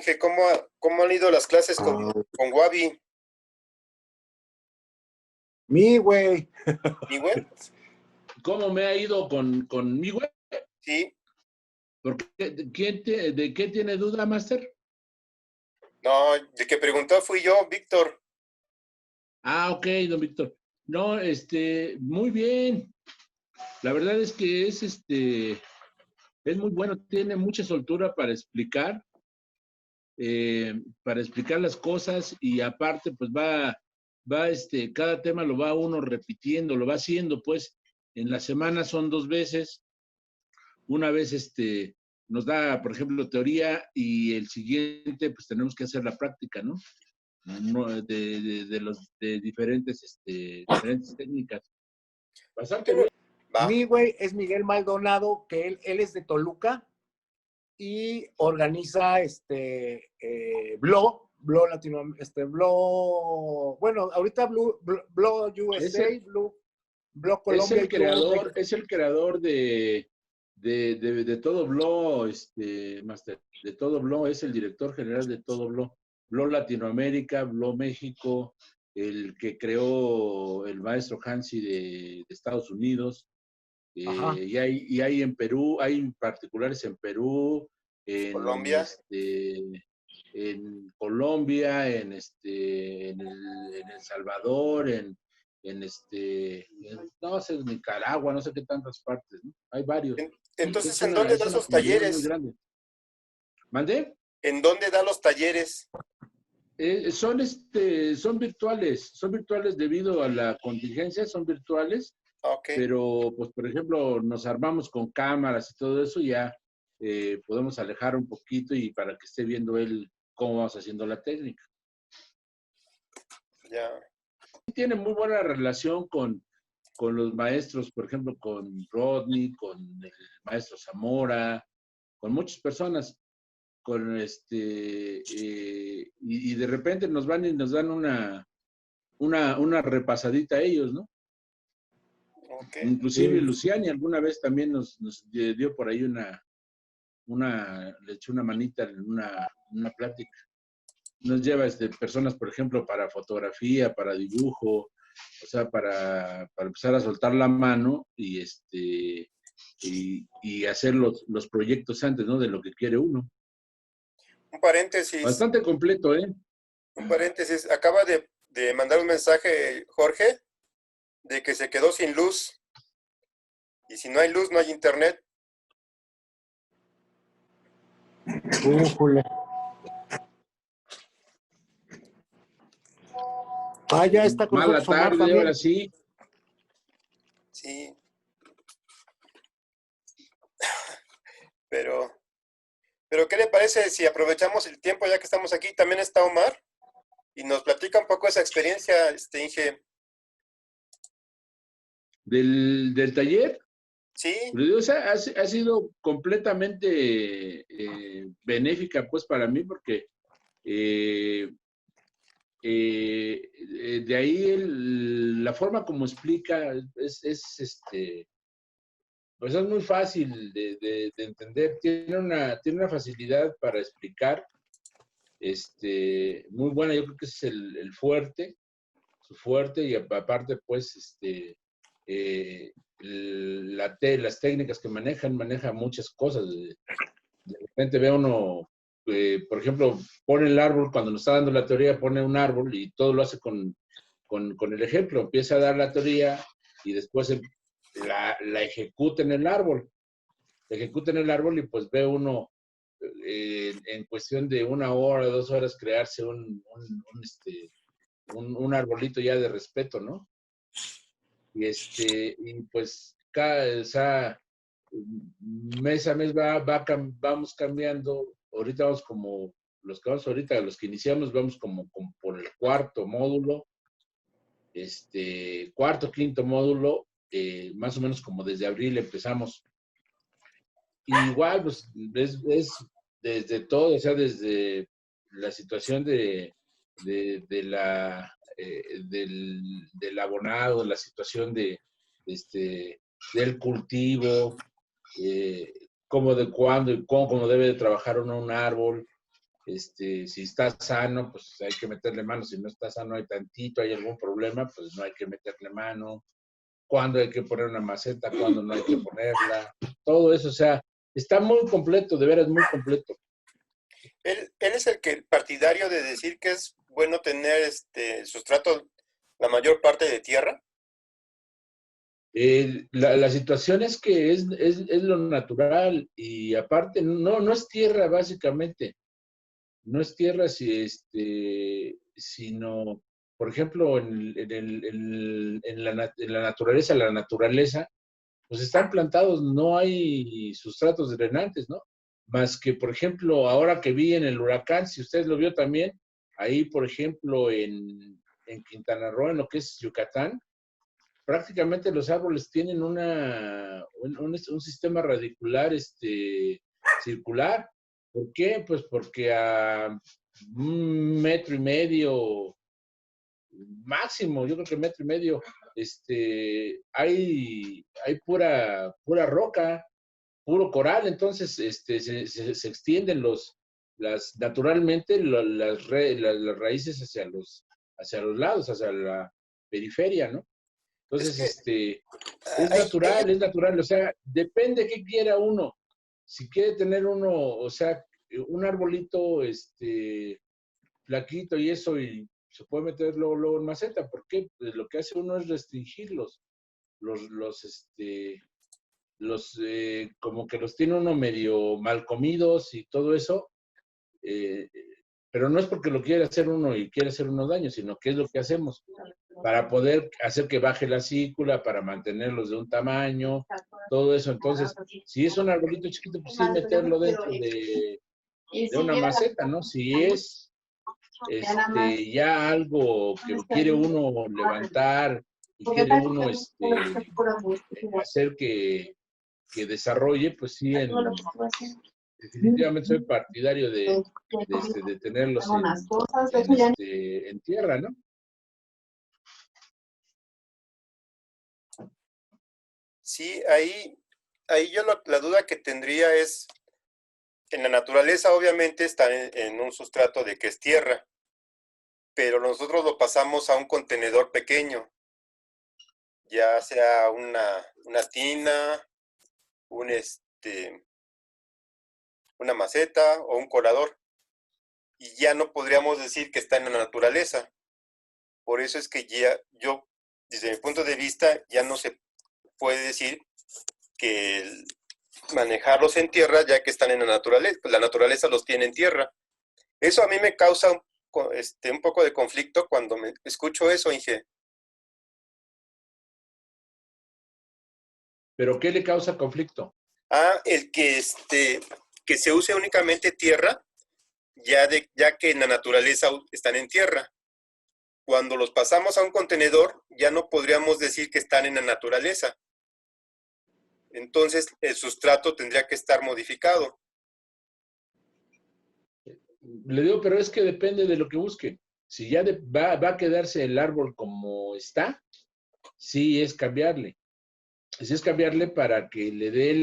Inge? ¿Cómo han ido las clases con Wabi? Mi güey. ¿Mi güey? ¿Cómo me ha ido con mi güey? Sí. ¿Por qué? ¿De qué tiene duda, Master? No, de que preguntó fui yo, Víctor. Ah, ok, don Víctor. No, muy bien. La verdad es que es muy bueno, tiene mucha soltura para explicar las cosas y aparte, pues cada tema lo va uno repitiendo, lo va haciendo, pues, en la semana son 2 veces. Una vez, nos da, por ejemplo, teoría y el siguiente, pues, tenemos que hacer la práctica, ¿no? De diferentes técnicas. Bastante bien. Mi güey es Miguel Maldonado, que él es de Toluca y organiza Blo Latinoamérica, bueno, ahorita Blo USA, Blo Colombia. Es el creador de todo Blo, Master, de todo Blo, es el director general de todo Blo. Blo Latinoamérica, Blo México, el que creó el maestro Hansi de Estados Unidos. Y hay en Perú, hay particulares en Perú, Colombia. En Colombia, en El Salvador, no sé, en Nicaragua, no sé qué tantas partes, ¿no? Hay varios. Entonces, ¿en dónde da los talleres? ¿Mande? ¿En dónde da los talleres? Son virtuales debido a la contingencia, son virtuales. Okay. Pero, pues, por ejemplo, nos armamos con cámaras y todo eso, ya podemos alejar un poquito y para que esté viendo él cómo vamos haciendo la técnica. Ya. Tiene muy buena relación con los maestros, por ejemplo, con Rodney, con el maestro Zamora, con muchas personas, y de repente nos van y nos dan una repasadita a ellos, ¿no? Okay. Inclusive Luciani alguna vez también nos dio por ahí le echó una manita en una plática. Nos lleva personas, por ejemplo, para fotografía, para dibujo, o sea, para empezar a soltar la mano y hacer los proyectos antes, ¿no? De lo que quiere uno. Un paréntesis. Bastante completo, ¿eh? Un paréntesis. Acaba de mandar un mensaje, Jorge, de que se quedó sin luz. Y si no hay luz, no hay internet. Ya está con mala tarde, Omar, ahora sí. Sí. Pero ¿qué le parece si aprovechamos el tiempo ya que estamos aquí? También está Omar y nos platica un poco esa experiencia, Inge. ¿Del taller? Sí. O sea, ha sido completamente benéfica, pues, para mí, porque de ahí la forma como explica pues es muy fácil de entender. Tiene una facilidad para explicar muy buena. Yo creo que ese es su fuerte, y aparte, pues, las técnicas que maneja muchas cosas. De repente ve uno, por ejemplo, pone el árbol, cuando nos está dando la teoría, pone un árbol y todo lo hace con el ejemplo. Empieza a dar la teoría y después la ejecuta en el árbol. Ejecuta en el árbol y pues ve uno en cuestión de 1 hora, 2 horas, crearse un arbolito ya de respeto, ¿no? Y pues mes a mes vamos cambiando. Ahorita vamos como, los que iniciamos, vamos como por el cuarto módulo, quinto módulo, más o menos como desde abril empezamos. Igual, pues, es desde todo, o sea, desde la situación del abonado, la situación del cultivo, cómo, de cuándo y cómo debe de trabajar uno un árbol, Si está sano, pues hay que meterle mano. Si no está sano, hay tantito, hay algún problema, pues no hay que meterle mano. Cuándo hay que poner una maceta, cuándo no hay que ponerla. Todo eso, o sea, está muy completo, de veras muy completo. Él es el partidario de decir que es bueno tener sustrato la mayor parte de tierra. La situación es que es lo natural y aparte no es tierra básicamente, no es tierra sino, por ejemplo, en la naturaleza, pues están plantados, no hay sustratos drenantes, ¿no? Más que, por ejemplo, ahora que vi en el huracán, si usted lo vio también, ahí, por ejemplo, en Quintana Roo, en lo que es Yucatán, prácticamente los árboles tienen un sistema radicular circular. ¿Por qué? Pues porque a 1,5 metros, máximo, yo creo que 1,5 metros, hay pura roca, puro coral, entonces se extienden naturalmente las raíces hacia los lados, hacia la periferia, ¿no? Es Entonces, que es natural, o sea, depende qué quiera uno. Si quiere tener uno, o sea, un arbolito, flaquito y eso, y se puede meter luego en maceta, porque pues lo que hace uno es restringirlos, como que los tiene uno medio mal comidos y todo eso, eh, pero no es porque lo quiera hacer uno y quiere hacer uno daño, sino que es lo que hacemos para poder hacer que baje la cícula, para mantenerlos de un tamaño, todo eso. Entonces, si es un arbolito chiquito, pues sí meterlo dentro de una maceta, ¿no? Si es ya algo que quiere uno levantar y quiere uno hacer que desarrolle, pues sí, definitivamente soy partidario de tenerlos en tierra, ¿no? sí, ahí yo la duda que tendría es, en la naturaleza obviamente está en un sustrato de que es tierra, pero nosotros lo pasamos a un contenedor pequeño, ya sea una tina, un una maceta o un colador, y ya no podríamos decir que está en la naturaleza. Por eso es que ya yo, desde mi punto de vista, ya no se puede decir que manejarlos en tierra ya que están en la naturaleza, pues la naturaleza los tiene en tierra. Eso a mí me causa un poco de conflicto cuando me escucho eso, Inge. ¿Pero qué le causa conflicto? El que se use únicamente tierra, ya que en la naturaleza están en tierra. Cuando los pasamos a un contenedor, ya no podríamos decir que están en la naturaleza. Entonces, el sustrato tendría que estar modificado. Le digo, pero es que depende de lo que busque. Si ya va a quedarse el árbol como está, sí es cambiarle. Sí es cambiarle para que le dé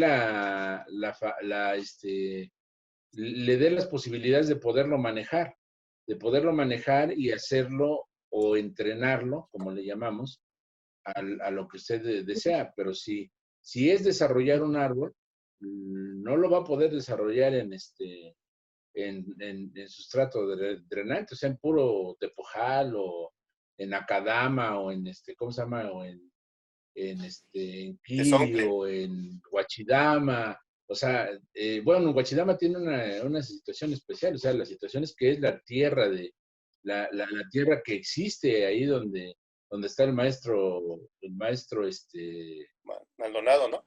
le dé las posibilidades de poderlo manejar y hacerlo o entrenarlo, como le llamamos, a lo que usted desea. Pero si es desarrollar un árbol, no lo va a poder desarrollar en sustrato drenante, o sea, en puro tepojal o en acadama o ¿cómo se llama? O en kiri Tesontle. o en guachidama. O sea, bueno, Guachidama tiene una situación especial, o sea, la situación es que es la tierra la tierra que existe ahí donde está el maestro Maldonado, ¿no?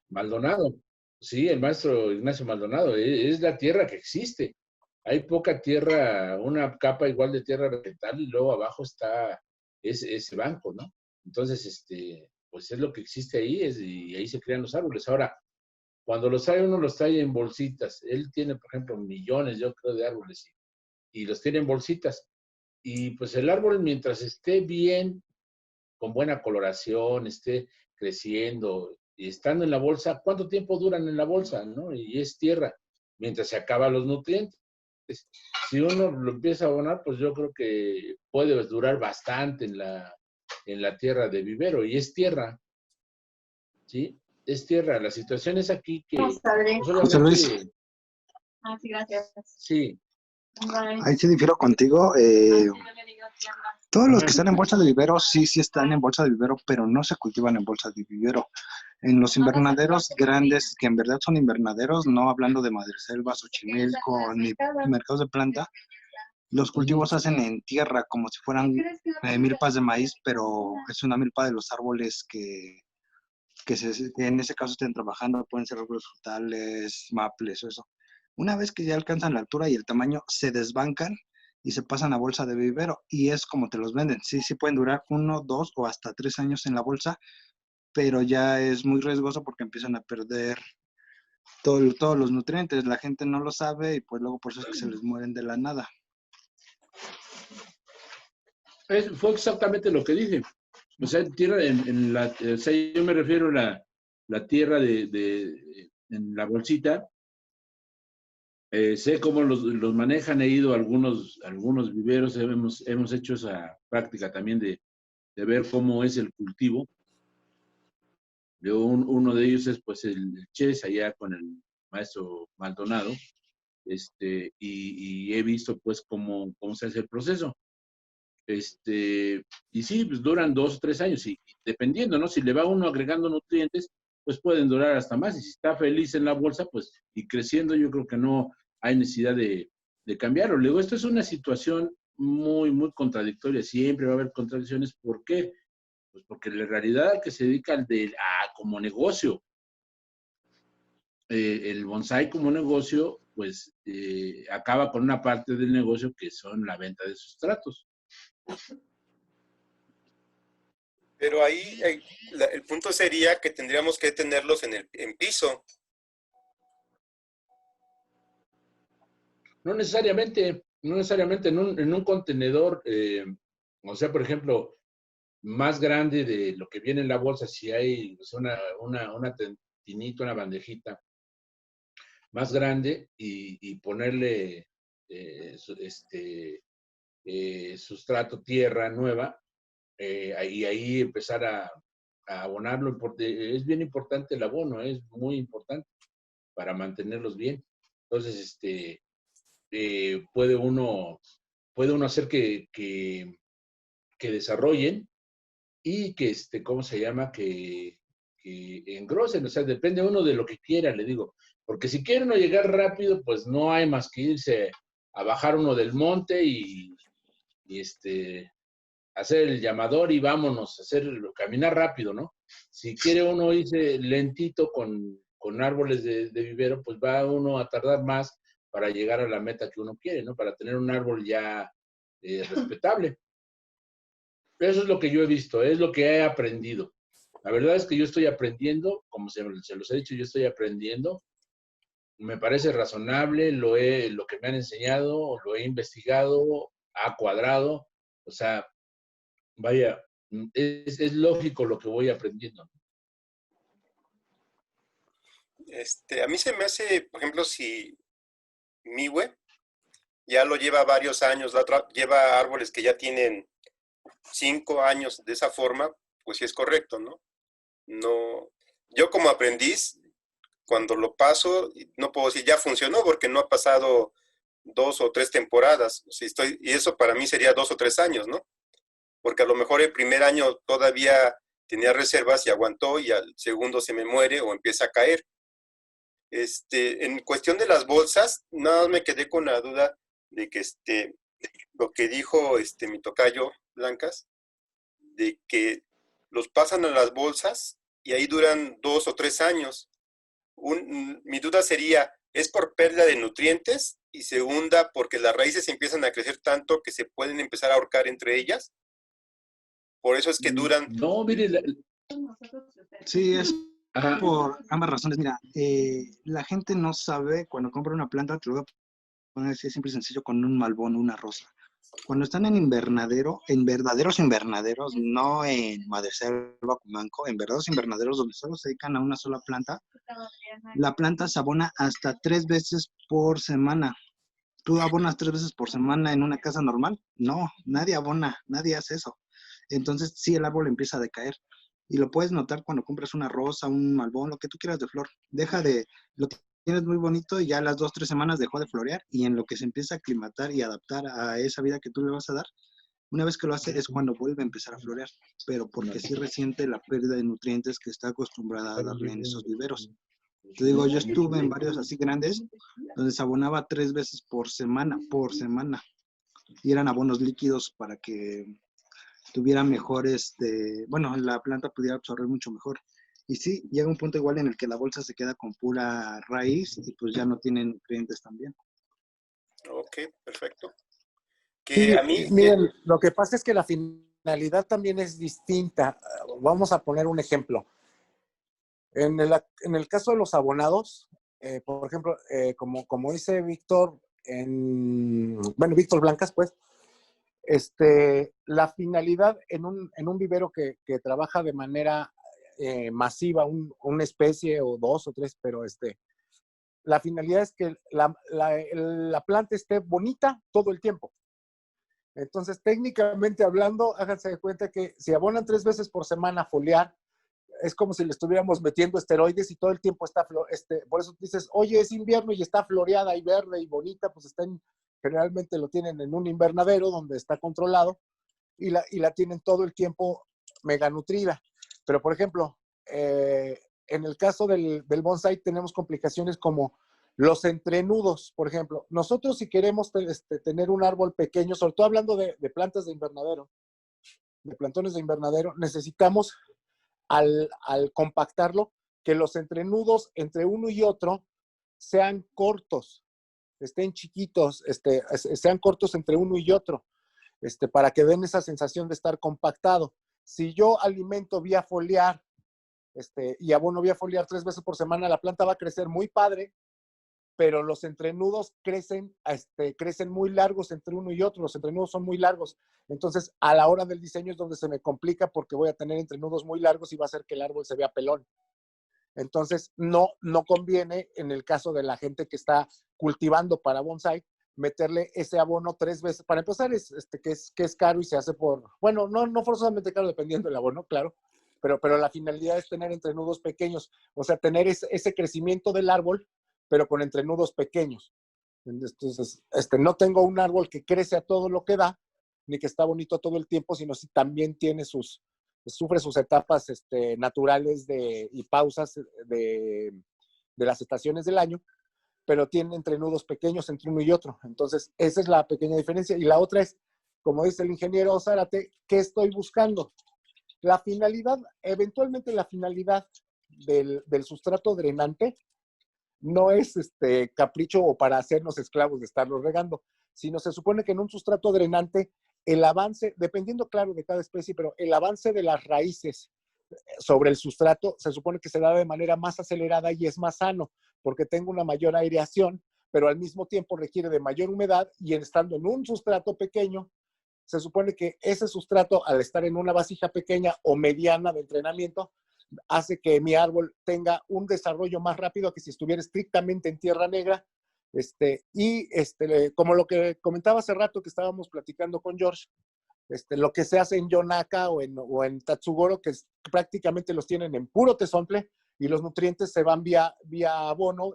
Maldonado. Sí, el maestro Ignacio Maldonado, es la tierra que existe. Hay poca tierra, una capa igual de tierra vegetal y luego abajo está ese banco, ¿no? Entonces, pues es lo que existe ahí y ahí se crean los árboles. Ahora, cuando los trae uno, los trae en bolsitas. Él tiene, por ejemplo, millones, yo creo, de árboles y los tiene en bolsitas. Y pues el árbol, mientras esté bien, con buena coloración, esté creciendo y estando en la bolsa, ¿cuánto tiempo duran en la bolsa, no? Y es tierra, mientras se acaban los nutrientes. Si uno lo empieza a abonar, pues yo creo que puede durar bastante en la tierra de vivero, y es tierra, ¿sí? Es tierra. La situación es aquí que, pues José Luis, obviamente, Ah, sí, gracias. sí, Bye. ahí sí difiero contigo. Todos los que ajá, están en bolsa de vivero, sí, sí están en bolsa de vivero, pero no se cultivan en bolsa de vivero. En los invernaderos grandes, que en verdad son invernaderos, no hablando de Madreselva, Xochimilco, ni mercados de planta, los cultivos se hacen en tierra, como si fueran milpas de maíz, pero es una milpa de los árboles que en ese caso estén trabajando, pueden ser árboles frutales, maples o eso. Una vez que ya alcanzan la altura y el tamaño, se desbancan y se pasan a bolsa de vivero, y es como te los venden. Sí, sí pueden durar 1, 2 o hasta 3 años en la bolsa, pero ya es muy riesgoso porque empiezan a perder todos los nutrientes. La gente no lo sabe y pues luego por eso es que se les mueren de la nada. fue exactamente lo que dije. O sea, tierra o sea, yo me refiero a la tierra en la bolsita. Sé cómo los manejan, he ido a algunos viveros, hemos hecho esa práctica también de ver cómo es el cultivo. Uno de ellos es pues el Ches, allá con el maestro Maldonado, y he visto pues cómo se hace el proceso. Y sí, pues duran 2 o 3 años, y dependiendo, ¿no? Si le va uno agregando nutrientes, pues pueden durar hasta más, y si está feliz en la bolsa, pues, y creciendo, yo creo que no hay necesidad de cambiarlo. Luego, esto es una situación muy, muy contradictoria, siempre va a haber contradicciones. ¿Por qué? Pues porque la realidad que se dedica como negocio, el bonsai como negocio, pues acaba con una parte del negocio que son la venta de sustratos. Pero ahí el punto sería que tendríamos que tenerlos en piso. No necesariamente en un contenedor, o sea, por ejemplo, más grande de lo que viene en la bolsa, si hay, o sea, una tinita, una bandejita más grande, y ponerle sustrato, tierra nueva, y ahí empezar a abonarlo, porque es bien importante el abono, es muy importante para mantenerlos bien. Entonces, puede uno hacer que desarrollen, y que, ¿cómo se llama? Que engrosen. O sea, depende uno de lo que quiera, le digo. Porque si quiere uno llegar rápido, pues no hay más que irse a bajar uno del monte y hacer el llamador y vámonos, caminar rápido, ¿no? Si quiere uno irse lentito con árboles de vivero, pues va uno a tardar más para llegar a la meta que uno quiere, ¿no? Para tener un árbol ya respetable. Eso es lo que yo he visto, es lo que he aprendido. La verdad es que yo estoy aprendiendo, como se los he dicho, yo estoy aprendiendo. Me parece razonable, lo que me han enseñado, lo he investigado, ha cuadrado. O sea, vaya, es lógico lo que voy aprendiendo. A mí se me hace, por ejemplo, si Miwe ya lo lleva varios años, lleva árboles que ya tienen 5 años de esa forma, pues sí es correcto, ¿no? No, yo como aprendiz, cuando lo paso, no puedo decir ya funcionó porque no ha pasado 2 o 3 temporadas. Y eso para mí sería 2 o 3 años, ¿no? Porque a lo mejor el primer año todavía tenía reservas y aguantó, y al segundo se me muere o empieza a caer. En cuestión de las bolsas, nada más me quedé con la duda de que lo que dijo mi tocayo Blancas, de que los pasan a las bolsas y ahí duran 2 o 3 años. Mi duda sería, ¿es por pérdida de nutrientes? Y segunda, porque las raíces empiezan a crecer tanto que se pueden empezar a ahorcar entre ellas. Por eso es que duran. No, mire, Sí, es ajá, por ambas razones. Mira, la gente no sabe cuando compra una planta, te lo voy a poner así simple y sencillo, con un malbón, una rosa. Cuando están en invernadero, en verdaderos invernaderos, no en Madreselva, Cumanco, en verdaderos invernaderos donde solo se dedican a una sola planta, la planta se abona hasta 3 veces por semana. ¿Tú abonas 3 veces por semana en una casa normal? No, nadie abona, nadie hace eso. Entonces, sí, el árbol empieza a decaer. Y lo puedes notar cuando compras una rosa, un malbón, lo que tú quieras de flor. Lo tienes muy bonito y ya a las 2, 3 semanas dejó de florear. Y en lo que se empieza a aclimatar y adaptar a esa vida que tú le vas a dar, una vez que lo hace es cuando vuelve a empezar a florear. Pero porque sí resiente la pérdida de nutrientes que está acostumbrada a darle en esos viveros. Te digo, yo estuve en varios así grandes donde se abonaba 3 veces por semana. Y eran abonos líquidos para que tuviera mejor, bueno, la planta pudiera absorber mucho mejor. Y sí, llega un punto igual en el que la bolsa se queda con pura raíz y pues ya no tienen nutrientes también. Ok, perfecto. Sí, Que a mí, miren, lo que pasa es que la finalidad también es distinta. Vamos a poner un ejemplo. En el caso de los abonados, por ejemplo, como dice Víctor, bueno, Víctor Blancas, pues, la finalidad en un vivero que trabaja de manera masiva, una especie o dos o tres, pero la finalidad es que la planta esté bonita todo el tiempo. Entonces, técnicamente hablando, háganse de cuenta que si abonan 3 veces por semana a foliar, es como si le estuviéramos metiendo esteroides y todo el tiempo está, por eso dices, oye, es invierno y está floreada y verde y bonita, pues generalmente lo tienen en un invernadero donde está controlado y la tienen todo el tiempo mega nutrida. Pero, por ejemplo, en el caso del bonsai tenemos complicaciones como los entrenudos, por ejemplo. Nosotros si queremos tener un árbol pequeño, sobre todo hablando de plantas de invernadero, de plantones de invernadero, necesitamos al compactarlo, que los entrenudos entre uno y otro sean cortos, estén chiquitos, sean cortos entre uno y otro, para que den esa sensación de estar compactado. Si yo alimento vía foliar y abono vía foliar 3 veces por semana, la planta va a crecer muy padre, pero los entrenudos crecen muy largos entre uno y otro, los entrenudos son muy largos. Entonces, a la hora del diseño es donde se me complica porque voy a tener entrenudos muy largos y va a hacer que el árbol se vea pelón. Entonces, no conviene en el caso de la gente que está cultivando para bonsai, meterle ese abono 3 veces. Para empezar, que es caro y se hace bueno, no forzosamente caro dependiendo del abono, claro, pero la finalidad es tener entrenudos pequeños, o sea, tener ese crecimiento del árbol, pero con entrenudos pequeños. Entonces, no tengo un árbol que crece a todo lo que da, ni que está bonito todo el tiempo, sino si también sufre sus etapas naturales y pausas de las estaciones del año, pero tiene entrenudos pequeños entre uno y otro. Entonces, esa es la pequeña diferencia. Y la otra es, como dice el ingeniero Zárate, ¿qué estoy buscando? La finalidad, eventualmente la finalidad del sustrato drenante no es capricho o para hacernos esclavos de estarlo regando, sino se supone que en un sustrato drenante el avance, dependiendo claro de cada especie, pero el avance de las raíces sobre el sustrato se supone que se da de manera más acelerada y es más sano, porque tengo una mayor aireación, pero al mismo tiempo requiere de mayor humedad y estando en un sustrato pequeño, se supone que ese sustrato, al estar en una vasija pequeña o mediana de entrenamiento, hace que mi árbol tenga un desarrollo más rápido que si estuviera estrictamente en tierra negra. Como lo que comentaba hace rato que estábamos platicando con George, lo que se hace en Yonaka o en Tatsugoro, que prácticamente los tienen en puro tezontle y los nutrientes se van vía abono,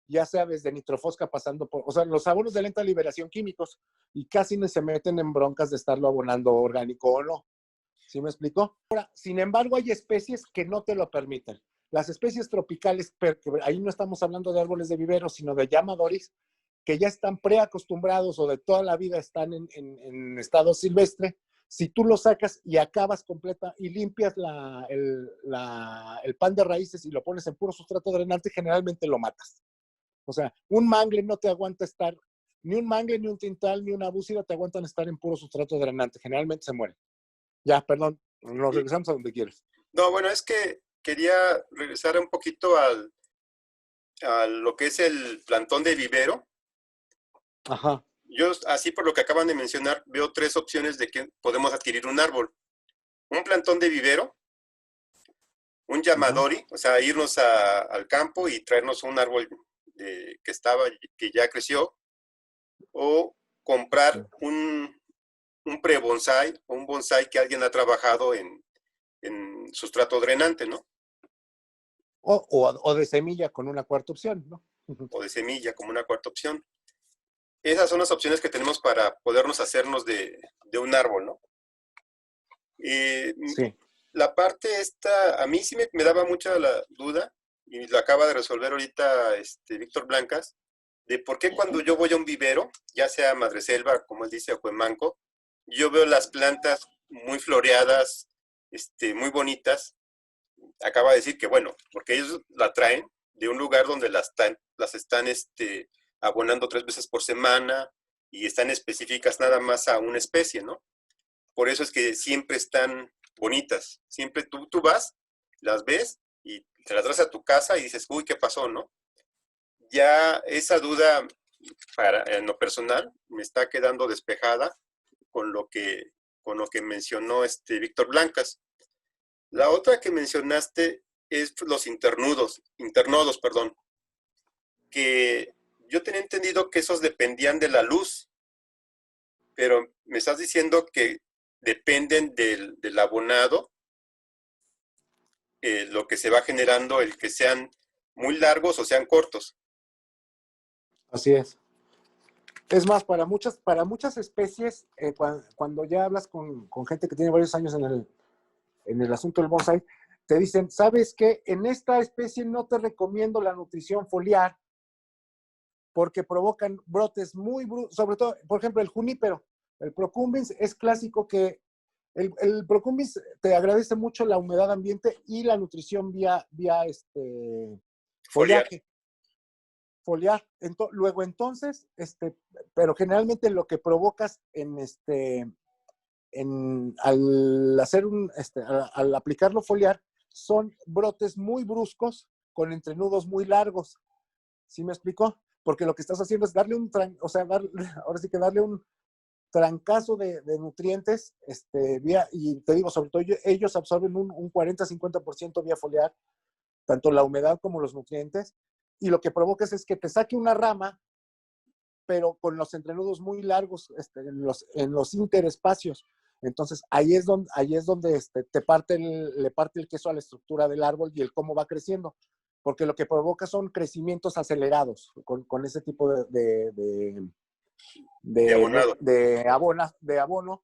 ya sea desde nitrofosca pasando por, o sea, los abonos de lenta liberación químicos y casi no se meten en broncas de estarlo abonando orgánico o no. ¿Sí me explico? Ahora, sin embargo, hay especies que no te lo permiten. Las especies tropicales, ahí no estamos hablando de árboles de vivero, sino de llamadoris, que ya están preacostumbrados o de toda la vida están en estado silvestre. Si tú lo sacas y acabas completa y limpias el pan de raíces y lo pones en puro sustrato drenante, generalmente lo matas. O sea, un mangle no te aguanta estar, ni un mangle, ni un tintal, ni una búsida te aguantan estar en puro sustrato drenante. Generalmente se mueren. Ya, perdón, nos regresamos a donde quieres. No, bueno, es que quería regresar un poquito a lo que es el plantón de vivero. Ajá. Yo, así por lo que acaban de mencionar, veo 3 opciones de que podemos adquirir un árbol. Un plantón de vivero, un yamadori, o sea, irnos al campo y traernos un árbol que ya creció, o comprar un pre-bonsai o un bonsai que alguien ha trabajado en sustrato drenante, ¿no? O de semilla con una cuarta opción, ¿no? O de semilla como una cuarta opción. Esas son las opciones que tenemos para podernos hacernos de un árbol, ¿no? Sí. La parte esta, a mí sí me daba mucha la duda, y lo acaba de resolver ahorita Víctor Blancas, de por qué cuando yo voy a un vivero, ya sea Madreselva, como él dice, o Cuemanco, yo veo las plantas muy floreadas, muy bonitas. Acaba de decir que, bueno, porque ellos la traen de un lugar donde las están abonando 3 veces por semana y están específicas nada más a una especie, ¿no? Por eso es que siempre están bonitas. Siempre tú vas, las ves y te las traes a tu casa y dices, uy, ¿qué pasó, no? Ya esa duda, en lo personal, me está quedando despejada con lo que mencionó Víctor Blancas. La otra que mencionaste es los internodos, perdón, que yo tenía entendido que esos dependían de la luz, pero me estás diciendo que dependen del abonado, lo que se va generando, el que sean muy largos o sean cortos. Así es. Es más, para muchas especies, cuando ya hablas con gente que tiene varios años en el asunto del bonsai, te dicen, ¿sabes qué? En esta especie no te recomiendo la nutrición foliar porque provocan brotes muy bruscos, sobre todo, por ejemplo, el junípero, el procumbens es clásico que el procumbens te agradece mucho la humedad ambiente y la nutrición vía follaje. Foliar. Luego entonces, pero generalmente lo que provocas al hacer al aplicarlo foliar son brotes muy bruscos con entrenudos muy largos. ¿Sí me explicó? Porque lo que estás haciendo es darle ahora sí que darle un trancazo de nutrientes, y te digo, sobre todo ellos absorben un 40-50% vía foliar, tanto la humedad como los nutrientes, y lo que provocas es que te saque una rama, pero con los entrenudos muy largos en los interespacios. Entonces, ahí es donde le parte el queso a la estructura del árbol y el cómo va creciendo. Porque lo que provoca son crecimientos acelerados con ese tipo de abonado. de abono,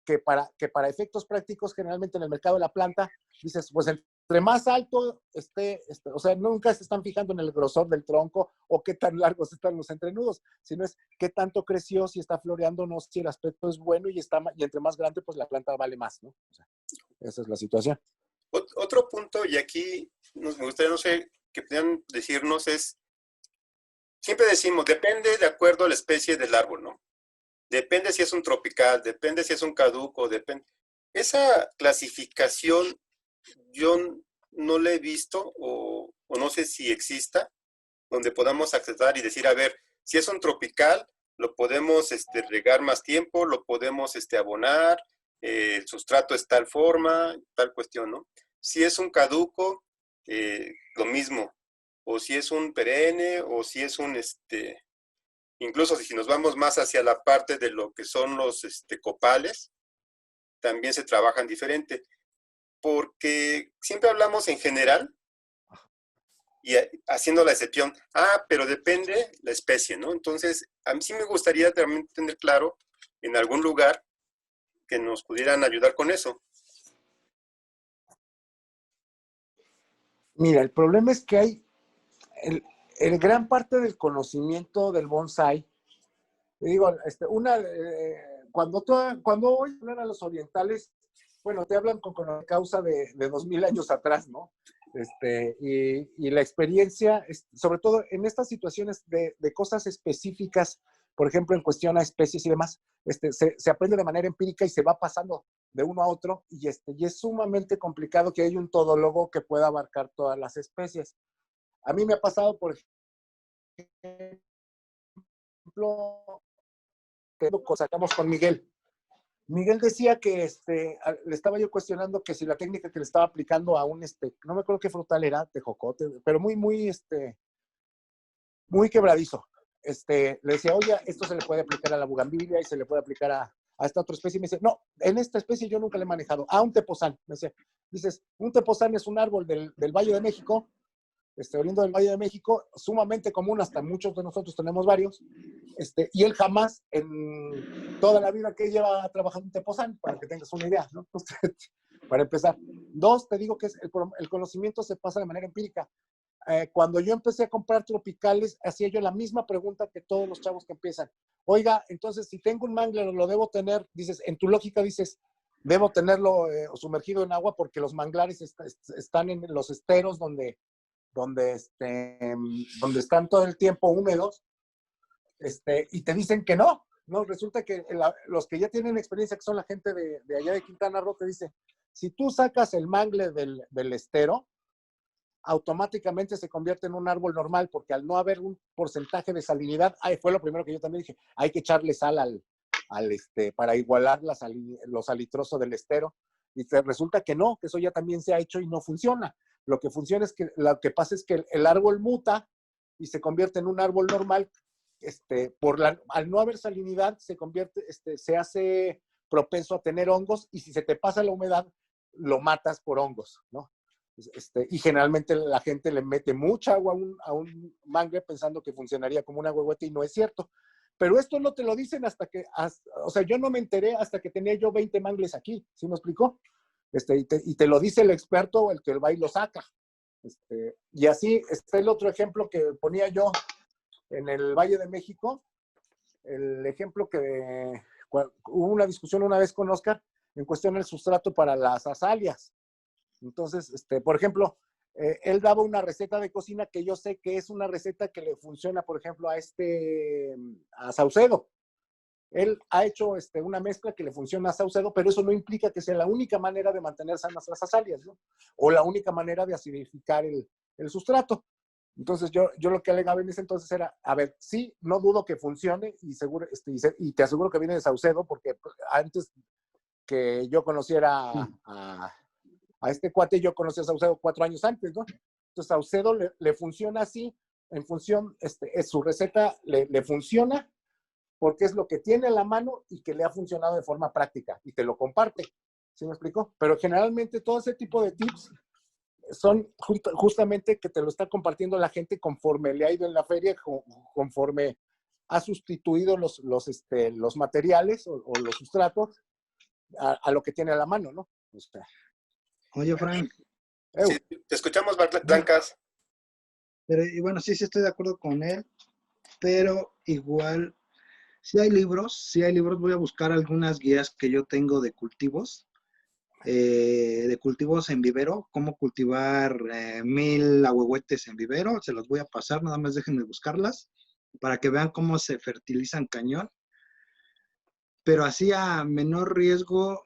que para efectos prácticos, generalmente en el mercado de la planta, dices, pues entre más alto o sea, nunca se están fijando en el grosor del tronco o qué tan largos están los entrenudos, sino es qué tanto creció, si está floreando o no, si el aspecto es bueno y entre más grande, pues la planta vale más, ¿no? O sea, esa es la situación. Otro punto, y aquí me gustaría, no sé, que puedan decirnos es, siempre decimos, depende de acuerdo a la especie del árbol, ¿no? Depende si es un tropical, depende si es un caduco, depende. Esa clasificación yo no la he visto o no sé si exista, donde podamos acceder y decir, a ver, si es un tropical, lo podemos regar más tiempo, lo podemos abonar, el sustrato es tal forma, tal cuestión, ¿no? Si es un caduco, lo mismo. O si es un perenne, o si es un, incluso si nos vamos más hacia la parte de lo que son los copales, también se trabajan diferente. Porque siempre hablamos en general, y haciendo la excepción, pero depende la especie, ¿no? Entonces, a mí sí me gustaría también tener claro en algún lugar que nos pudieran ayudar con eso. Mira, el problema es que hay el gran parte del conocimiento del bonsai, te digo, cuando hoy hablan a los orientales, bueno, te hablan con causa de 2000 años atrás, ¿no? Y la experiencia, sobre todo en estas situaciones de cosas específicas, por ejemplo, en cuestión a especies y demás, se aprende de manera empírica y se va pasando de uno a otro, y es sumamente complicado que haya un todólogo que pueda abarcar todas las especies. A mí me ha pasado, por ejemplo, que sacamos con Miguel. Miguel decía que le estaba yo cuestionando que si la técnica que le estaba aplicando a un, no me acuerdo qué frutal era, tejocote, pero muy, muy, muy quebradizo. le decía, oye, esto se le puede aplicar a la bugambilia y se le puede aplicar a esta otra especie. Y me dice, no, en esta especie yo nunca le he manejado. Un tepozán. Me dice, dices, un tepozán es un árbol del Valle de México, oriundo del Valle de México, sumamente común, hasta muchos de nosotros tenemos varios, y él jamás en toda la vida que lleva trabajando en tepozán, para que tengas una idea, ¿no? Para empezar. Dos, te digo que el conocimiento se pasa de manera empírica. Cuando yo empecé a comprar tropicales, hacía yo la misma pregunta que todos los chavos que empiezan. Oiga, entonces, si tengo un mangler, lo debo tener, dices, en tu lógica dices, debo tenerlo sumergido en agua porque los manglares están en los esteros donde están todo el tiempo húmedos, y te dicen que no, ¿no? Resulta que los que ya tienen experiencia, que son la gente de allá de Quintana Roo, te dicen, si tú sacas el mangle del estero, automáticamente se convierte en un árbol normal, porque al no haber un porcentaje de salinidad, fue lo primero que yo también dije, hay que echarle sal para igualar lo salitroso del estero, y resulta que no, que eso ya también se ha hecho y no funciona. Lo que funciona es que, lo que pasa es que el árbol muta y se convierte en un árbol normal, al no haber salinidad, se hace propenso a tener hongos, y si se te pasa la humedad, lo matas por hongos, ¿no? Y generalmente la gente le mete mucha agua a un mangle pensando que funcionaría como un agüehuete, y no es cierto. Pero esto no te lo dicen o sea, yo no me enteré hasta que tenía yo 20 mangles aquí, ¿sí me explicó? Y te lo dice el experto, el que va y lo saca. Y así está el otro ejemplo que ponía yo en el Valle de México, el ejemplo que hubo una discusión una vez con Oscar en cuestión del sustrato para las azaleas. Entonces, por ejemplo, él daba una receta de cocina que yo sé que es una receta que le funciona, por ejemplo, a Saucedo. Él ha hecho una mezcla que le funciona a Saucedo, pero eso no implica que sea la única manera de mantener sanas las azaleas, ¿no? O la única manera de acidificar el sustrato. Entonces, yo lo que alegaba en ese entonces era, a ver, sí, no dudo que funcione, y seguro, y te aseguro que viene de Saucedo, porque antes que yo conociera a este cuate, yo conocí a Saucedo 4 años antes, ¿no? Entonces, Saucedo le funciona así, en función, su receta le funciona porque es lo que tiene a la mano y que le ha funcionado de forma práctica, y te lo comparte, ¿sí me explico? Pero generalmente todo ese tipo de tips son justamente que te lo está compartiendo la gente conforme le ha ido en la feria, conforme ha sustituido los materiales o los sustratos a lo que tiene a la mano, ¿no? O sea, Oye, Frank, Sí, te escuchamos, Blancas. pero, y bueno, sí estoy de acuerdo con él, pero igual, si hay libros, voy a buscar algunas guías que yo tengo de cultivos en vivero, cómo cultivar 1000 ahuehuetes en vivero, se los voy a pasar, nada más déjenme buscarlas, para que vean cómo se fertilizan cañón, pero así a menor riesgo,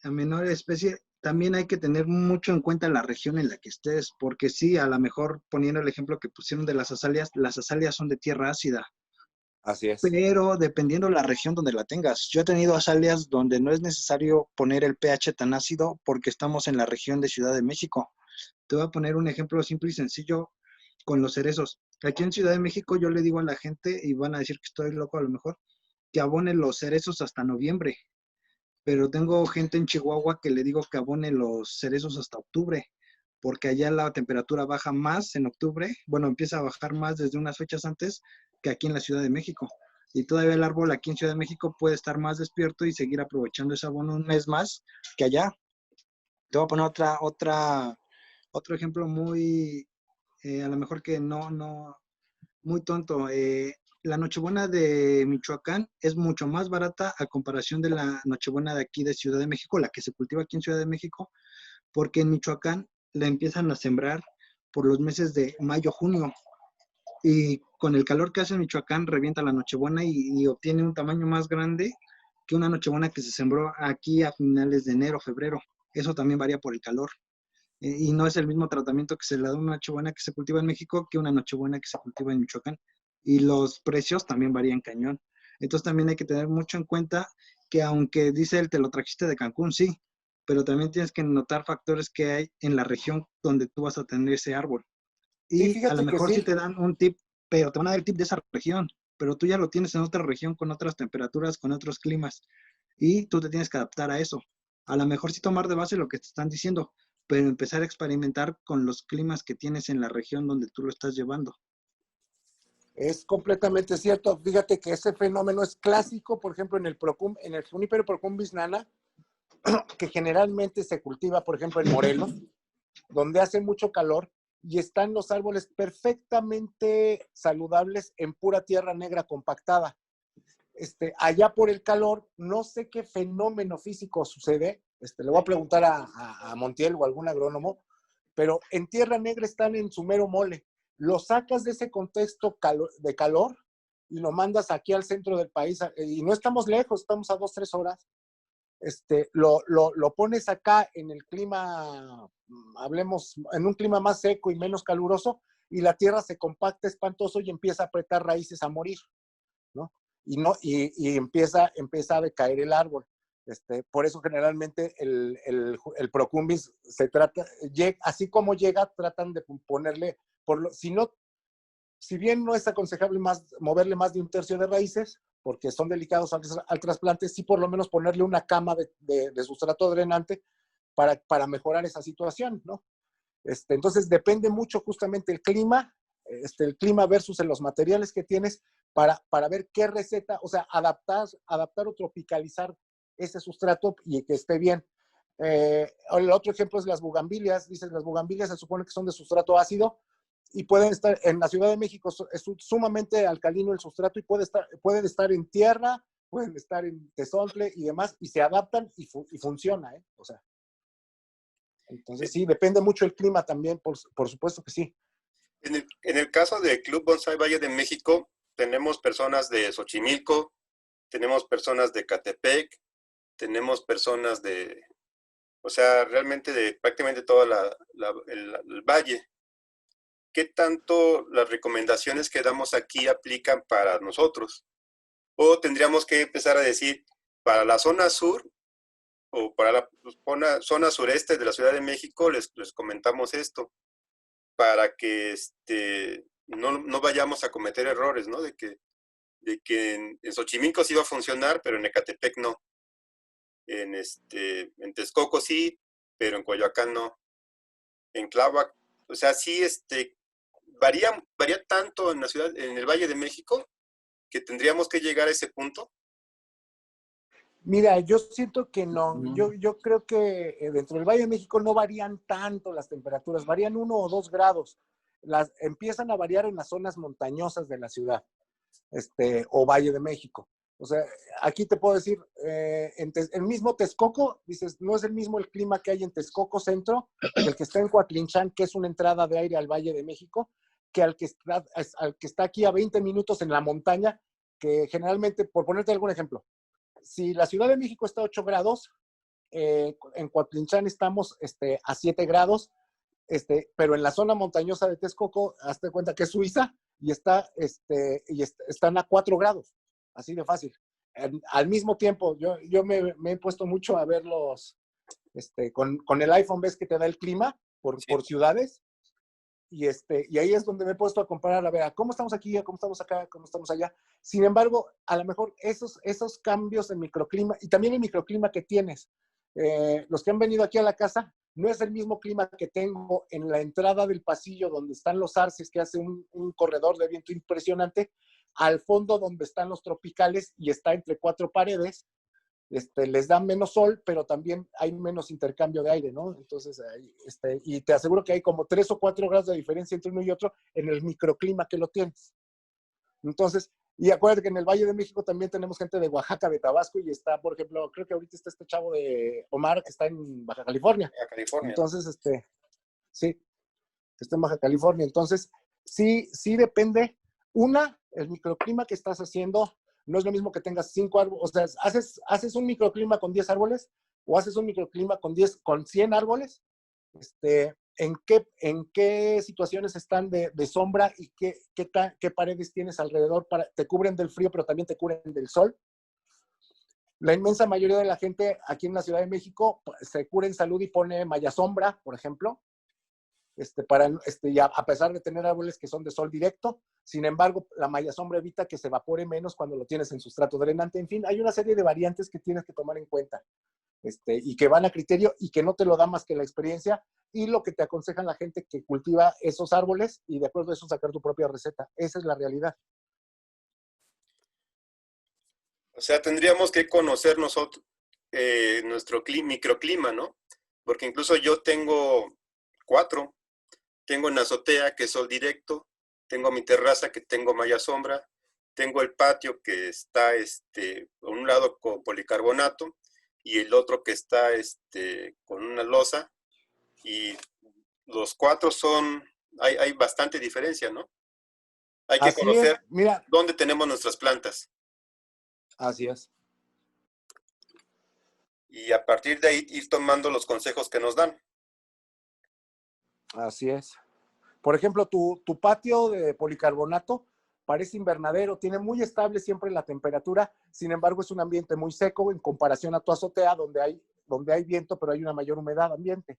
a menor especie, también hay que tener mucho en cuenta la región en la que estés, porque sí, a lo mejor poniendo el ejemplo que pusieron de las azaleas son de tierra ácida, así es. pero dependiendo la región donde la tengas. Yo he tenido azaleas donde no es necesario poner el pH tan ácido porque estamos en la región de Ciudad de México. Te voy a poner un ejemplo simple y sencillo con los cerezos. Aquí en Ciudad de México yo le digo a la gente, y van a decir que estoy loco a lo mejor, que abone los cerezos hasta noviembre, pero tengo gente en Chihuahua que le digo que abone los cerezos hasta octubre, porque allá la temperatura baja más en octubre, bueno, empieza a bajar más desde unas fechas antes que aquí en la Ciudad de México. Y todavía el árbol aquí en Ciudad de México puede estar más despierto y seguir aprovechando ese abono un mes más que allá. Te voy a poner otro ejemplo muy, a lo mejor que no, muy tonto. La Nochebuena de Michoacán es mucho más barata a comparación de la Nochebuena de aquí de Ciudad de México, la que se cultiva aquí en Ciudad de México, porque en Michoacán la empiezan a sembrar por los meses de mayo, junio, y con el calor que hace en Michoacán revienta la Nochebuena y obtiene un tamaño más grande que una Nochebuena que se sembró aquí a finales de enero, febrero. Eso también varía por el calor. Y no es el mismo tratamiento que se le da a una Nochebuena que se cultiva en México que una Nochebuena que se cultiva en Michoacán. Y los precios también varían cañón. Entonces también hay que tener mucho en cuenta que aunque dice él, te lo trajiste de Cancún, sí, pero también tienes que notar factores que hay en la región donde tú vas a tener ese árbol. Sí, Y a lo fíjate que mejor sí sí. te dan un tip pero te van a dar el tip de esa región, pero tú ya lo tienes en otra región con otras temperaturas, con otros climas, y tú te tienes que adaptar a eso. A lo mejor sí tomar de base lo que te están diciendo, pero empezar a experimentar con los climas que tienes en la región donde tú lo estás llevando. Es completamente cierto. Fíjate que ese fenómeno es clásico, por ejemplo, en el Juniper procumbis nana, que generalmente se cultiva, por ejemplo, en Morelos, donde hace mucho calor y están los árboles perfectamente saludables en pura tierra negra compactada. Allá por el calor, no sé qué fenómeno físico sucede, le voy a preguntar a Montiel o a algún agrónomo, pero en tierra negra están en su mero mole. Lo sacas de ese contexto de calor y lo mandas aquí al centro del país, y no estamos lejos, estamos a 2-3 horas. Lo pones acá en el clima, hablemos, en un clima más seco y menos caluroso, y la tierra se compacta espantoso y empieza a apretar raíces a morir, ¿no? Y empieza a decaer el árbol. Por eso generalmente el procumbis se trata, así como llega, tratan de ponerle, si bien no es aconsejable moverle más de 1/3 de raíces, porque son delicados al trasplante, sí por lo menos ponerle una cama de sustrato drenante para mejorar esa situación, ¿no? Entonces depende mucho justamente el clima versus los materiales que tienes para ver qué receta, o sea, adaptar o tropicalizar ese sustrato y que esté bien. El otro ejemplo es las bugambilias. Dices, las bugambilias se supone que son de sustrato ácido y pueden estar en la Ciudad de México, es sumamente alcalino el sustrato y pueden estar en tierra, pueden estar en tezontle y demás, y se adaptan y funciona, ¿eh? O sea, entonces sí, depende mucho el clima también, por supuesto que sí. En el caso del Club Bonsai Valle de México, tenemos personas de Xochimilco, tenemos personas de Catepec, tenemos personas o sea, realmente de prácticamente todo el valle. ¿Qué tanto las recomendaciones que damos aquí aplican para nosotros? O tendríamos que empezar a decir, para la zona sur o para la zona sureste de la Ciudad de México, les comentamos esto, para que no vayamos a cometer errores, ¿no? De que en Xochimilco sí va a funcionar, pero en Ecatepec no. En Texcoco sí, pero en Coyoacán no. En Tláhuac, o sea, sí, varía tanto en la ciudad, en el Valle de México, que tendríamos que llegar a ese punto. Mira, yo siento que no. Yo creo que dentro del Valle de México no varían tanto las temperaturas, varían 1 o 2 grados. Empiezan a variar en las zonas montañosas de la ciudad, o Valle de México. O sea, aquí te puedo decir, el mismo Texcoco, dices, no es el mismo el clima que hay en Texcoco Centro, que el que está en Coatlinchán, que es una entrada de aire al Valle de México, que al que está aquí a 20 minutos en la montaña, que generalmente, por ponerte algún ejemplo, si la Ciudad de México está a 8 grados, en Coatlinchán estamos a 7 grados, pero en la zona montañosa de Texcoco, hazte cuenta que es Suiza, y están a 4 grados, así de fácil. Al mismo tiempo, yo me he puesto mucho a verlos, con el iPhone ves que te da el clima por ciudades, y ahí es donde me he puesto a comparar, a ver, cómo estamos aquí, cómo estamos acá, cómo estamos allá. Sin embargo, a lo mejor esos cambios en microclima, y también el microclima que tienes, los que han venido aquí a la casa, no es el mismo clima que tengo en la entrada del pasillo donde están los arces, que hace un corredor de viento impresionante, al fondo donde están los tropicales y está entre 4 paredes. Les da menos sol, pero también hay menos intercambio de aire, ¿no? Entonces, y te aseguro que hay como 3 o 4 grados de diferencia entre uno y otro en el microclima que lo tienes. Entonces, y acuérdate que en el Valle de México también tenemos gente de Oaxaca, de Tabasco, y está, por ejemplo, creo que ahorita está este chavo de Omar, que está en Baja California. A California. Entonces, sí, está en Baja California. Entonces, sí depende. El microclima que estás haciendo, no es lo mismo que tengas 5 árboles, o sea, haces un microclima con 10 árboles o haces un microclima con 100 árboles, ¿en qué situaciones están de sombra y qué paredes tienes alrededor te cubren del frío, pero también te cubren del sol. La inmensa mayoría de la gente aquí en la Ciudad de México se cura en salud y pone malla sombra, por ejemplo, y a pesar de tener árboles que son de sol directo, sin embargo, la malla sombra evita que se evapore menos cuando lo tienes en sustrato drenante. En fin, hay una serie de variantes que tienes que tomar en cuenta, y que van a criterio y que no te lo da más que la experiencia y lo que te aconsejan la gente que cultiva esos árboles y de acuerdo a eso sacar tu propia receta. Esa es la realidad. O sea, tendríamos que conocer nosotros nuestro microclima, ¿no? Porque incluso yo tengo 4. Tengo en azotea que es sol directo, tengo mi terraza que tengo malla sombra, tengo el patio que está por un lado con policarbonato y el otro que está con una losa, y los 4 hay bastante diferencia, ¿no? Hay que Así es, conocer mira, dónde tenemos nuestras plantas así es. y a partir de ahí ir tomando los consejos que nos dan. Así es. Por ejemplo, tu patio de policarbonato parece invernadero, tiene muy estable siempre la temperatura, sin embargo es un ambiente muy seco en comparación a tu azotea donde hay viento, pero hay una mayor humedad ambiente,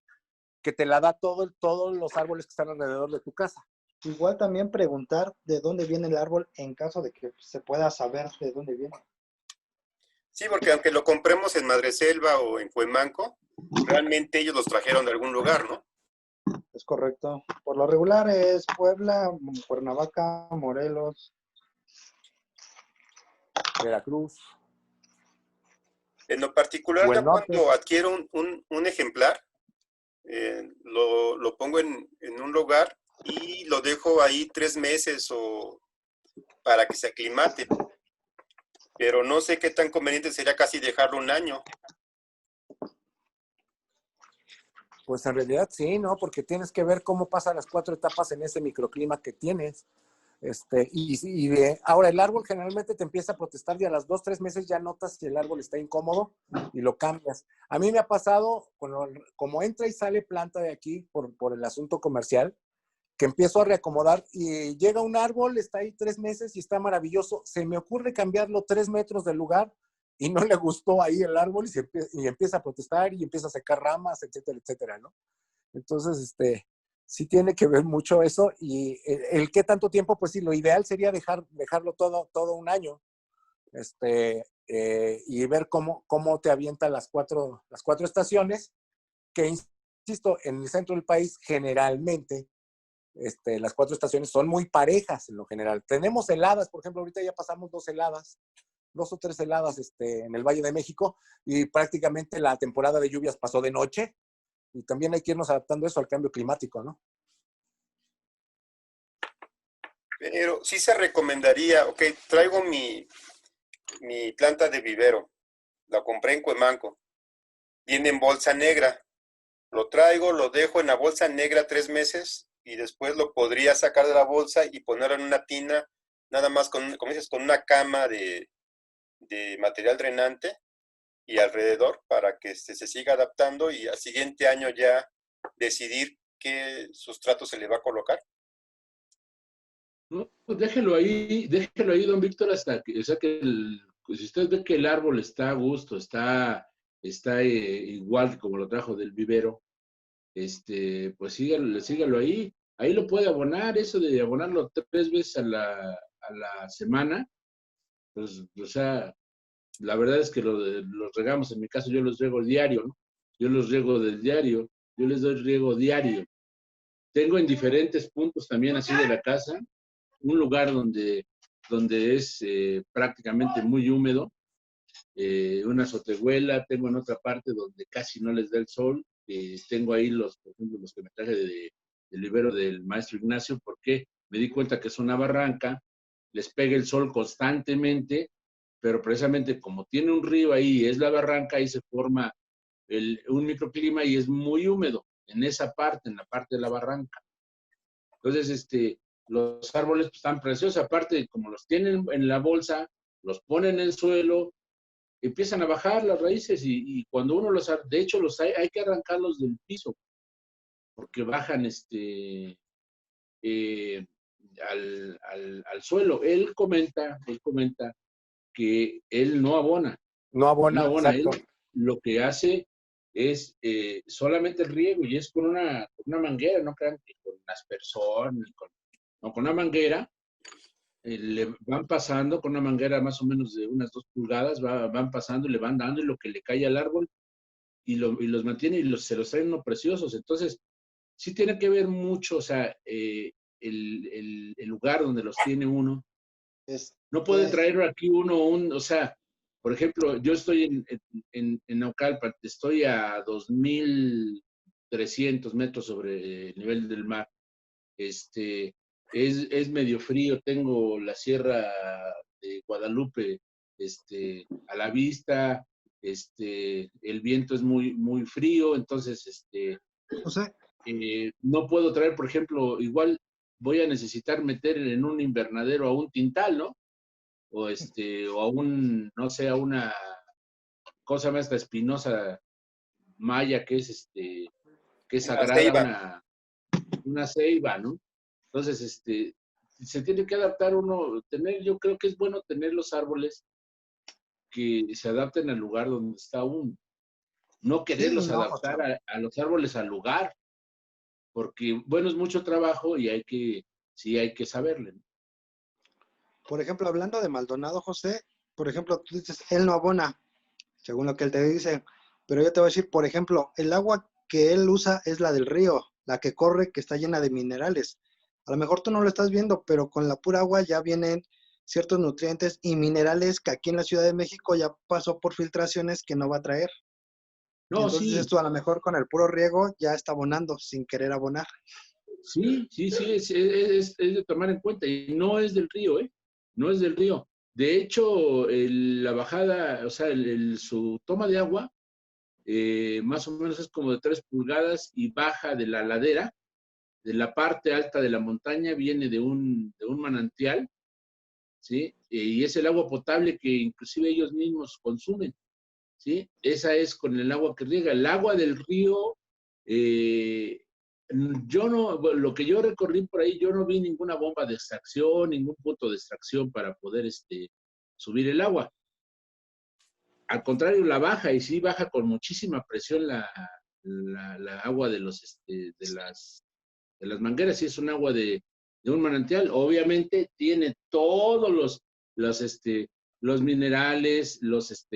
que te la da todos los árboles que están alrededor de tu casa. Igual también preguntar de dónde viene el árbol en caso de que se pueda saber de dónde viene. Sí, porque aunque lo compremos en Madreselva o en Cuemanco, realmente ellos los trajeron de algún lugar, ¿no? Es correcto. Por lo regular es Puebla, Cuernavaca, Morelos. Veracruz. En lo particular, O el yo norte. cuando adquiero un ejemplar, lo pongo en un lugar y lo dejo ahí 3 meses o para que se aclimate. Pero no sé qué tan conveniente sería casi dejarlo un año. Pues en realidad sí, ¿no? Porque tienes que ver cómo pasan las 4 etapas en ese microclima que tienes. Ahora el árbol generalmente te empieza a protestar y a las 2, 3 meses ya notas que el árbol está incómodo y lo cambias. A mí me ha pasado, como entra y sale planta de aquí por el asunto comercial, que empiezo a reacomodar y llega un árbol, está ahí 3 meses y está maravilloso. Se me ocurre cambiarlo 3 metros del lugar y no le gustó ahí el árbol y empieza a protestar y empieza a sacar ramas, etcétera, etcétera, ¿no? Entonces, sí tiene que ver mucho eso y el qué tanto tiempo, pues sí, lo ideal sería dejarlo todo un año, y ver cómo te avienta las cuatro estaciones, que insisto, en el centro del país generalmente las 4 estaciones son muy parejas en lo general. Tenemos heladas, por ejemplo, ahorita ya pasamos 2 o 3 heladas en el Valle de México y prácticamente la temporada de lluvias pasó de noche y también hay que irnos adaptando eso al cambio climático, ¿no? Pero sí se recomendaría, ok, traigo mi planta de vivero, la compré en Cuemanco, viene en bolsa negra, lo traigo, lo dejo en la bolsa negra 3 meses y después lo podría sacar de la bolsa y ponerlo en una tina, nada más como dices, con una cama de material drenante y alrededor para que se siga adaptando y al siguiente año ya decidir qué sustrato se le va a colocar. No, pues déjelo ahí, don Víctor, hasta que, o sea que pues si usted ve que el árbol está a gusto, está igual que como lo trajo del vivero, pues sígalo ahí. Ahí lo puede abonar, eso de abonarlo 3 veces a la semana, pues, o sea, la verdad es que los regamos, en mi caso yo los riego diario, ¿no? Yo los riego del diario, yo les doy riego diario. Tengo en diferentes puntos también así de la casa, un lugar donde es prácticamente muy húmedo, una azotehuela, tengo en otra parte donde casi no les da el sol, tengo ahí por ejemplo, los que me traje del vivero del maestro Ignacio, porque me di cuenta que es una barranca, les pega el sol constantemente, pero precisamente como tiene un río ahí, es la barranca, ahí se forma un microclima y es muy húmedo en esa parte, en la parte de la barranca. Entonces, los árboles pues, están preciosos, aparte, como los tienen en la bolsa, los ponen en el suelo, empiezan a bajar las raíces y cuando uno de hecho hay que arrancarlos del piso, porque bajan al suelo. Él comenta que él no abona. No abona, Él exacto. lo que hace es solamente el riego y es con una manguera, no crean que con aspersor, no, con una manguera. Le van pasando con una manguera más o menos de unas 2 pulgadas, van pasando y le van dando y lo que le cae al árbol y los mantiene y se los traen unos preciosos. Entonces, sí tiene que ver mucho, o sea, el lugar donde los tiene uno. No puede traer aquí uno o sea, por ejemplo, yo estoy en Naucalpan, estoy a 2,300 metros sobre el nivel del mar. Es medio frío, tengo la Sierra de Guadalupe a la vista, el viento es muy, muy frío, entonces O sea, no puedo traer, por ejemplo, igual voy a necesitar meter en un invernadero a un tintal, ¿no? O a no sé, a una cosa más esta espinosa maya que es Una sagrada, ceiba. una ceiba, ¿no? Entonces, se tiene que adaptar uno, yo creo que es bueno tener los árboles que se adapten al lugar donde está uno. No sí, quererlos no, o sea, adaptar a los árboles al lugar, porque, bueno, es mucho trabajo y sí hay que saberle, ¿no? por ejemplo, hablando de Maldonado, José, por ejemplo, tú dices, él no abona, según lo que él te dice, pero yo te voy a decir, por ejemplo, el agua que él usa es la del río, la que corre, que está llena de minerales. A lo mejor tú no lo estás viendo, pero con la pura agua ya vienen ciertos nutrientes y minerales que aquí en la Ciudad de México ya pasó por filtraciones que no va a traer. Y No, entonces sí, esto a lo mejor con el puro riego ya está abonando sin querer abonar. sí, es de tomar en cuenta. Y no es del río, ¿eh? No es del río. De hecho, la bajada, o sea, su toma de agua, más o menos es como de 3 pulgadas y baja de la ladera, de la parte alta de la montaña, viene de un manantial, ¿sí? Y es el agua potable que inclusive ellos mismos consumen, ¿sí? Esa es con el agua que riega. El agua del río, eh, yo no, bueno, lo que yo recorrí por ahí, yo no vi ninguna bomba de extracción, ningún punto de extracción para poder subir el agua. Al contrario, la baja y sí baja con muchísima presión la agua de las mangueras, sí es un agua de un manantial. Obviamente tiene todos los minerales,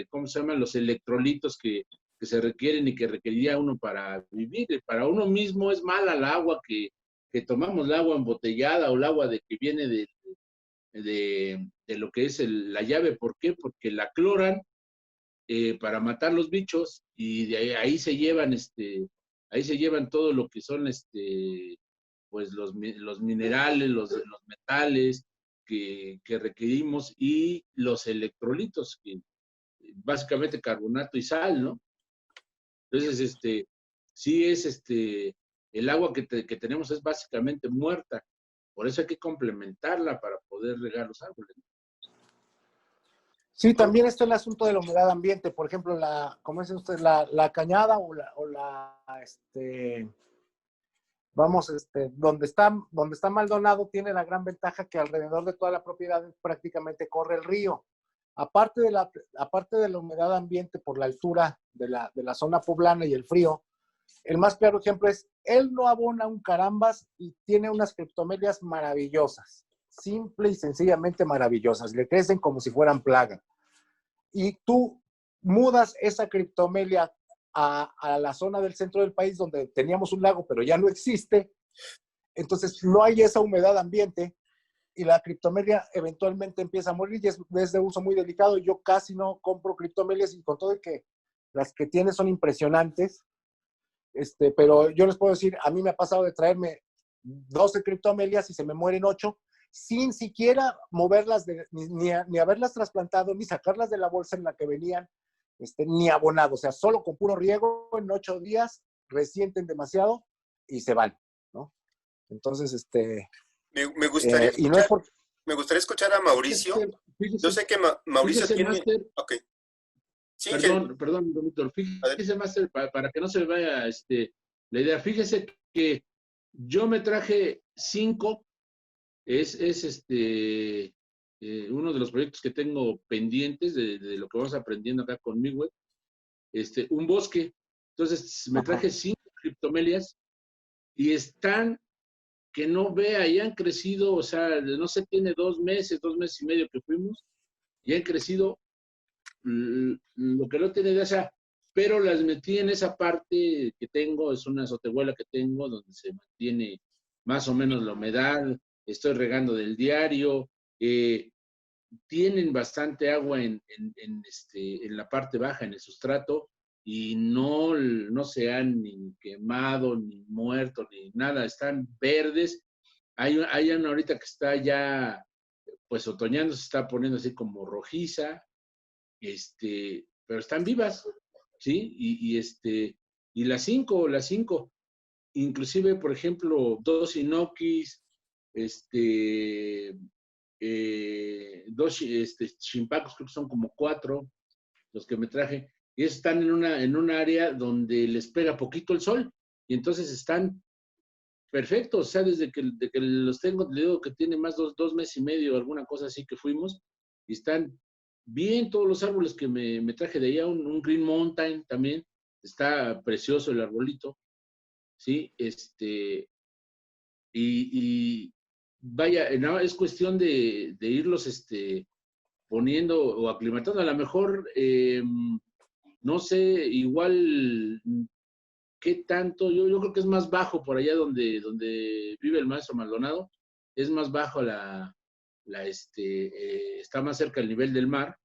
¿cómo se llaman? Los electrolitos que se requieren y que requeriría uno para vivir. Para uno mismo es mala el agua que tomamos, el agua embotellada o el agua que viene de lo que es la llave. ¿Por qué? Porque la cloran para matar los bichos y ahí ahí se llevan todo lo que son pues los minerales, los metales que requerimos y los electrolitos, que básicamente carbonato y sal, ¿no? Entonces, sí es el agua que tenemos es básicamente muerta. Por eso hay que complementarla para poder regar los árboles, ¿no? Sí, también está el asunto de la humedad ambiente. Por ejemplo, como dice usted, la cañada donde está Maldonado tiene la gran ventaja que alrededor de toda la propiedad prácticamente corre el río. Aparte de la humedad ambiente por la altura de la zona poblana y el frío, el más claro ejemplo es, él no abona un carambas y tiene unas criptomelias maravillosas, simple y sencillamente maravillosas, le crecen como si fueran plaga. Y tú mudas esa criptomelia a la zona del centro del país donde teníamos un lago, pero ya no existe, entonces no hay esa humedad ambiente y la criptomelia eventualmente empieza a morir y es de uso muy delicado. Yo casi no compro criptomelias y con todo de que las que tiene son impresionantes, pero yo les puedo decir, a mí me ha pasado de traerme 12 criptomelias y se me mueren 8 sin siquiera moverlas, ni haberlas trasplantado, ni sacarlas de la bolsa en la que venían, ni abonado. O sea, solo con puro riego en 8 días, resienten demasiado y se van, ¿no? Entonces, Me gustaría y no es escuchar, por... me gustaría escuchar a Mauricio. Yo sé que Mauricio Fíjese, tiene... Master, Ok. Sí, perdón, doctor, fíjese, Master, para que no se me vaya la idea, fíjese que yo me traje 5, es uno de los proyectos que tengo pendientes de lo que vamos aprendiendo acá conmigo, un bosque. Entonces me Ajá. traje 5 criptomelias y están que no vea, y han crecido, o sea, no sé, tiene 2 meses y medio que fuimos, y han crecido lo que no tiene idea, o sea, pero las metí en esa parte que tengo, es una azotehuela que tengo, donde se mantiene más o menos la humedad, estoy regando del diario, tienen bastante agua en la parte baja, en el sustrato, y no se han ni quemado, ni muerto, ni nada, están verdes. Hay una ahorita que está ya, pues otoñando, se está poniendo así como rojiza, pero están vivas, ¿sí? Y las cinco, inclusive, por ejemplo, 2 inoquis, dos chimpacos, creo que son como 4 los que me traje, y están en una área donde les pega poquito el sol, y entonces están perfectos, o sea, de que los tengo, le digo que tiene más 2 meses y medio, alguna cosa así que fuimos, y están bien todos los árboles que me traje de allá, un Green Mountain también, está precioso el arbolito, ¿sí? Y vaya, no, es cuestión de irlos poniendo o aclimatando. A lo mejor, no sé, igual qué tanto, yo creo que es más bajo por allá donde vive el maestro Maldonado, es más bajo está más cerca del nivel del mar.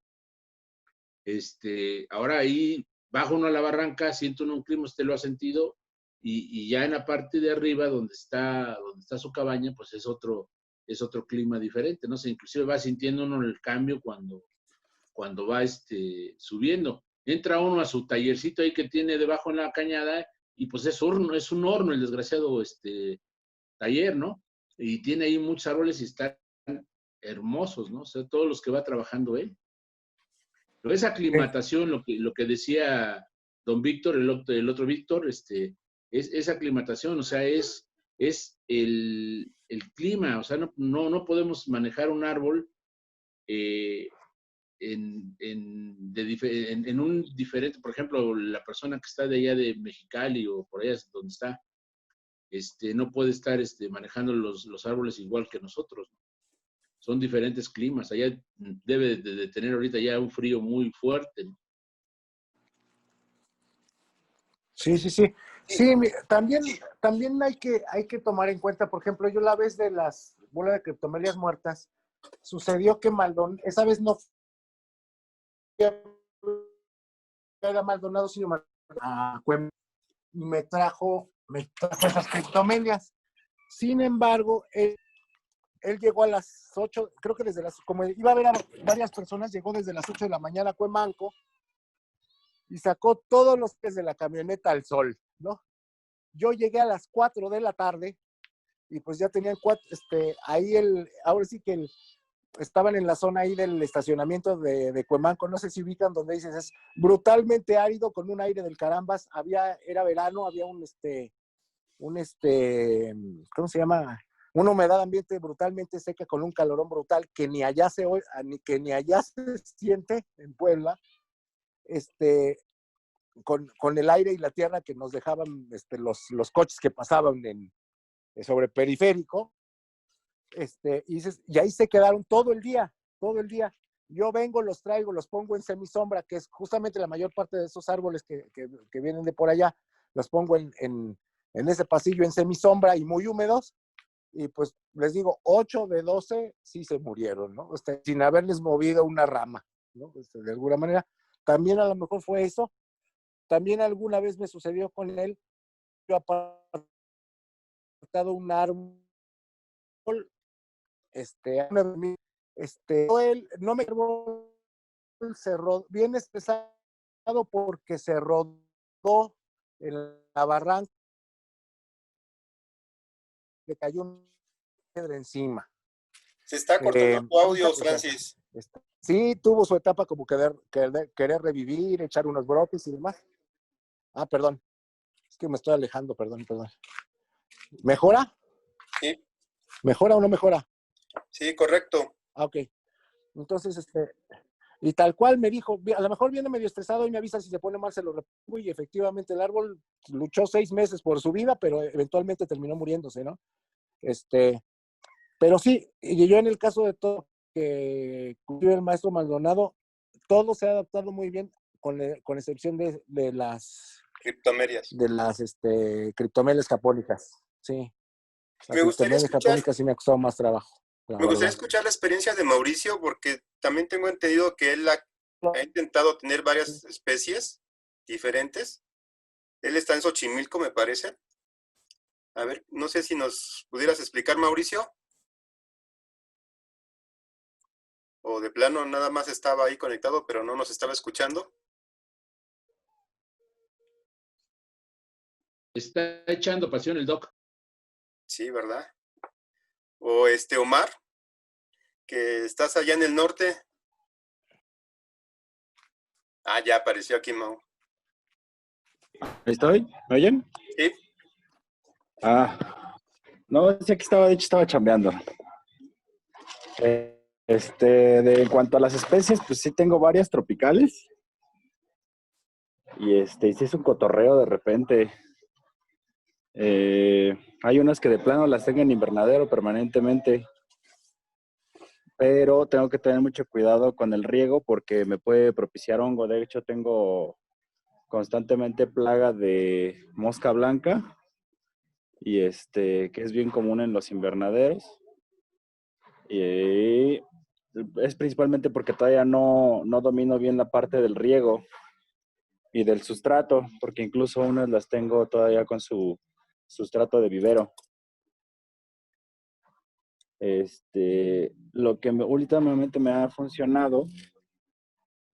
Ahora ahí bajo uno a la barranca, siento uno un clima, usted lo ha sentido, y ya en la parte de arriba donde está su cabaña, pues es otro clima diferente, no sé, inclusive va sintiendo uno el cambio cuando va subiendo. Entra uno a su tallercito ahí que tiene debajo en la cañada, y pues es un horno el desgraciado taller, ¿no? Y tiene ahí muchos árboles y están hermosos, ¿no? O sea, todos los que va trabajando él. Pero esa aclimatación, lo que decía don Víctor, el otro Víctor, es aclimatación, o sea, es el clima, o sea, no podemos manejar un árbol en un diferente, por ejemplo, la persona que está de allá de Mexicali o por allá donde está, no puede estar manejando los árboles igual que nosotros, ¿no? Son diferentes climas, allá debe de tener ahorita ya un frío muy fuerte, ¿no? Sí, sí, sí. Sí, también hay que tomar en cuenta, por ejemplo, yo la vez de las bolas de criptomelias muertas, sucedió que esa vez no era Maldonado, sino a Cuem, y me trajo esas criptomelias. Sin embargo, él llegó a las 8, creo que como iba a ver a varias personas, llegó desde las 8 de la mañana a Cuemanco y sacó todos los pies de la camioneta al sol, ¿no? Yo llegué a las 4 de la tarde y pues ya tenían ahí ahora sí que estaban en la zona ahí del estacionamiento de Cuemanco, no sé si ubican donde dices, es brutalmente árido con un aire del carambas, era verano, había ¿cómo se llama? Una humedad ambiente brutalmente seca con un calorón brutal que ni allá se siente en Puebla, con el aire y la tierra que nos dejaban los coches que pasaban sobre periférico, y ahí se quedaron todo el día. Yo vengo, los traigo, los pongo en semisombra, que es justamente la mayor parte de esos árboles que vienen de por allá, los pongo en ese pasillo en semisombra y muy húmedos, y pues les digo, 8 de 12 sí se murieron, ¿no? Sin haberles movido una rama, ¿no? De alguna manera, también a lo mejor fue eso. También alguna vez me sucedió con él, yo apartado un árbol, él no me cerró, bien estresado porque se rodó en la barranca, le cayó una piedra encima. Se está cortando tu audio, O sea, Francis. sí, tuvo su etapa como querer revivir, echar unos brotes y demás. Ah, perdón, es que me estoy alejando, perdón. ¿Mejora? Sí, ¿Mejora o no mejora? sí, correcto. Ah, ok. Entonces, Y tal cual me dijo, a lo mejor viene medio estresado y me avisa si se pone mal, se lo repongo. Y efectivamente el árbol luchó 6 meses por su vida, pero eventualmente terminó muriéndose, ¿no? Pero sí, y yo en el caso de todo que cultiva el maestro Maldonado, todo se ha adaptado muy bien, con excepción de Criptomerias. las criptomelias japónicas. Sí, la Me gustaría criptomelia escuchar, japónica sí me ha costado más trabajo, la me gustaría verdad. escuchar la experiencia de Mauricio, porque también tengo entendido que él ha intentado tener varias especies diferentes. Él está en Xochimilco, me parece. A ver, no sé si nos pudieras explicar, Mauricio, o de plano nada más estaba ahí conectado, pero no nos estaba escuchando. Está echando pasión el doc. Sí, ¿verdad? O Omar, que estás allá en el norte. Ah, ya apareció aquí, Mau. ¿Ahí estoy? ¿Me oyen? Sí, No, decía que de hecho estaba chambeando. En cuanto a las especies, pues sí tengo varias tropicales. Y sí es un cotorreo de repente. Hay unas que de plano las tengo en invernadero permanentemente. Pero tengo que tener mucho cuidado con el riego porque me puede propiciar hongo. De hecho, tengo constantemente plaga de mosca blanca. Y que es bien común en los invernaderos. Y es principalmente porque todavía no domino bien la parte del riego y del sustrato, porque incluso unas las tengo todavía con su sustrato de vivero. Lo que últimamente me ha funcionado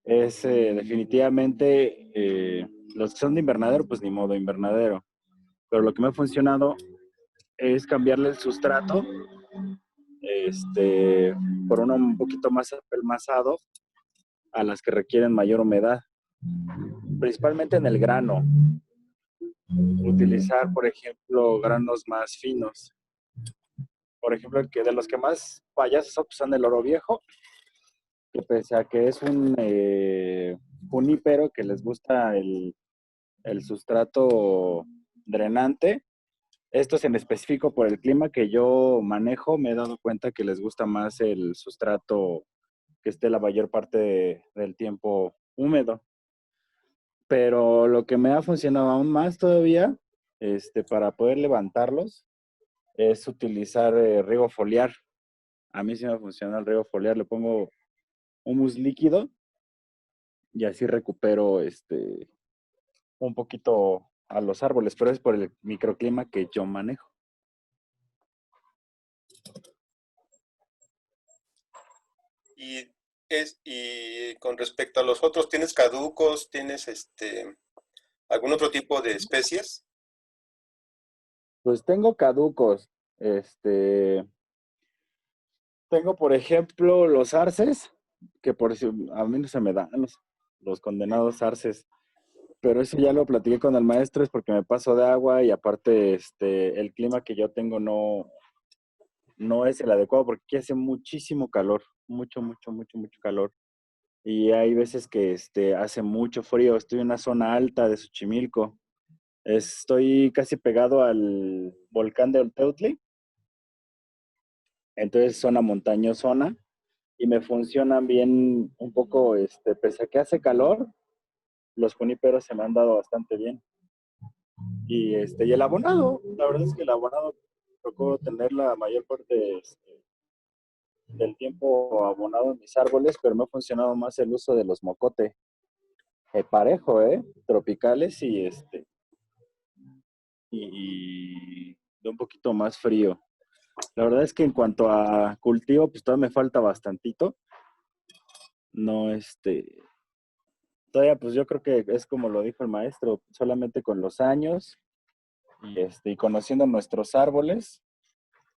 es definitivamente los que son de invernadero, pues ni modo invernadero. Pero lo que me ha funcionado es cambiarle el sustrato por uno un poquito más apelmazado a las que requieren mayor humedad, principalmente en el grano. Utilizar, por ejemplo, granos más finos. Por ejemplo, que de los que más payasos son el oro viejo, que pese a que es un junípero que les gusta el sustrato drenante, estos en específico por el clima que yo manejo, me he dado cuenta que les gusta más el sustrato que esté la mayor parte del tiempo húmedo. Pero lo que me ha funcionado aún más todavía, para poder levantarlos, es utilizar riego foliar. A mí sí me funciona el riego foliar. Le pongo humus líquido y así recupero un poquito a los árboles, pero es por el microclima que yo manejo. Y con respecto a los otros, ¿tienes caducos? ¿Tienes algún otro tipo de especies? Pues tengo caducos. Tengo, por ejemplo, los arces, que por eso a mí no se me dan los condenados arces. Pero eso ya lo platiqué con el maestro, es porque me paso de agua y aparte el clima que yo tengo no es el adecuado porque aquí hace muchísimo calor, mucho, mucho, mucho, mucho calor. Y hay veces que hace mucho frío. Estoy en una zona alta de Xochimilco. Estoy casi pegado al volcán de Olteutli, entonces zona montañosona y me funcionan bien un poco, pese a que hace calor, los juníperos se me han dado bastante bien. Y el abonado, la verdad es que el abonado procuro tener la mayor parte del tiempo abonado en mis árboles, pero me ha funcionado más el uso de los mocote. Parejo, tropicales y de un poquito más frío. La verdad es que en cuanto a cultivo, pues todavía me falta bastantito. No, todavía pues yo creo que es como lo dijo el maestro, solamente con los años y conociendo nuestros árboles,